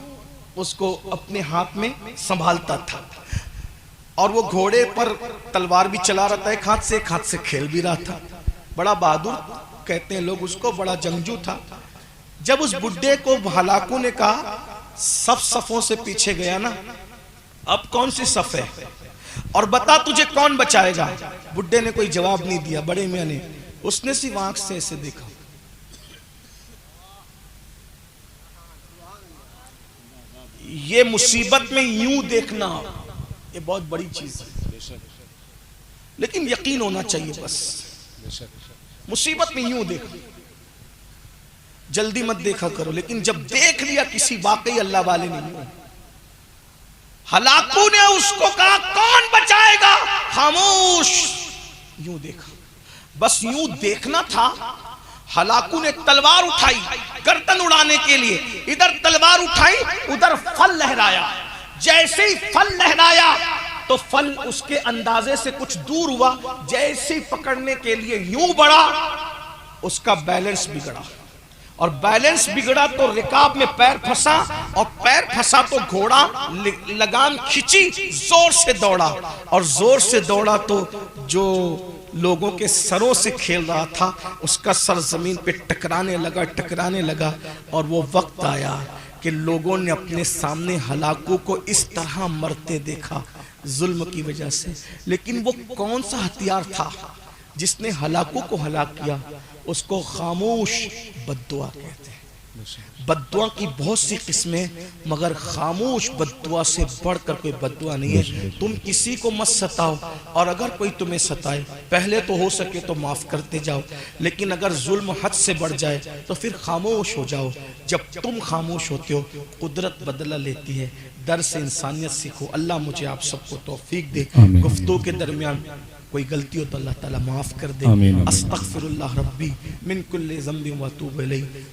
उसको अपने हाथ में संभालता था, और वो घोड़े पर तलवार भी चला रहा था, एक हाथ से खेल भी रहा था। बड़ा बहादुर कहते हैं लोग उसको, बड़ा जंगजू था। जब उस बुड्ढे को हलाकू ने कहा सब सफों से पीछे गया ना, अब कौन सी सफ है और बता तुझे कौन बचाएगा? बुड्ढे ने कोई जवाब नहीं दिया। बड़े मियाँ ने, उसने सिर्फ आंख से ऐसे देखा। ये मुसीबत में यूं देखना, ये बहुत बड़ी चीज है। लेकिन यकीन होना चाहिए बस। मुसीबत में यूं देखो, जल्दी मत देखा करो, लेकिन जब देख लिया किसी वाकई अल्लाह वाले नहीं हो, हलाकू ने उसको कहा कौन बचाएगा, खामोश, यूं देखा, बस यूं देखना था। हलाकू ने तलवार उठाई गर्दन उड़ाने के लिए, इधर तलवार उठाई उधर फल लहराया। जैसे ही फल लहराया तो फल उसके अंदाजे से कुछ दूर हुआ, जैसे ही पकड़ने के लिए यूं बढ़ा, उसका बैलेंस बिगड़ा, और बैलेंस बिगड़ा तो रिकाब में पैर फंसा, और पैर फंसा तो घोड़ा लगाम खींची, जोर से दौड़ा, और जोर से दौड़ा तो जो लोगों के सरों से खेल रहा था उसका सर जमीन पे टकराने लगा, और वो वक्त आया कि लोगों ने अपने सामने हलाकू को इस तरह मरते देखा जुल्म की वजह से। लेकिन वो कौन सा हथियार था जिसने हलाकू को हलाक किया? उसको खामोश बद्दुआ कहते हैं। बद्दुआ की बहुत सी किस्में, मगर खामोश बद्दुआ से बढ़कर कोई बद्दुआ नहीं है। तुम किसी को मत सताओ, और अगर कोई तुम्हें सताए पहले तो हो सके तो माफ करते जाओ, लेकिन अगर जुल्म हद से बढ़ जाए तो फिर खामोश हो जाओ। जब तुम खामोश होते हो कुदरत बदला लेती है। दर से इंसानियत सीखो। अल्लाह मुझे आप सबको तौफीक दे। गुफ्तगू के दरमियान कोई गलती हो तो अल्लाह ताला माफ कर दे। अस्तगफिरुल्लाह रब्बी मिन कुल्ली ज़ंबिन व अतूबु इलैहि।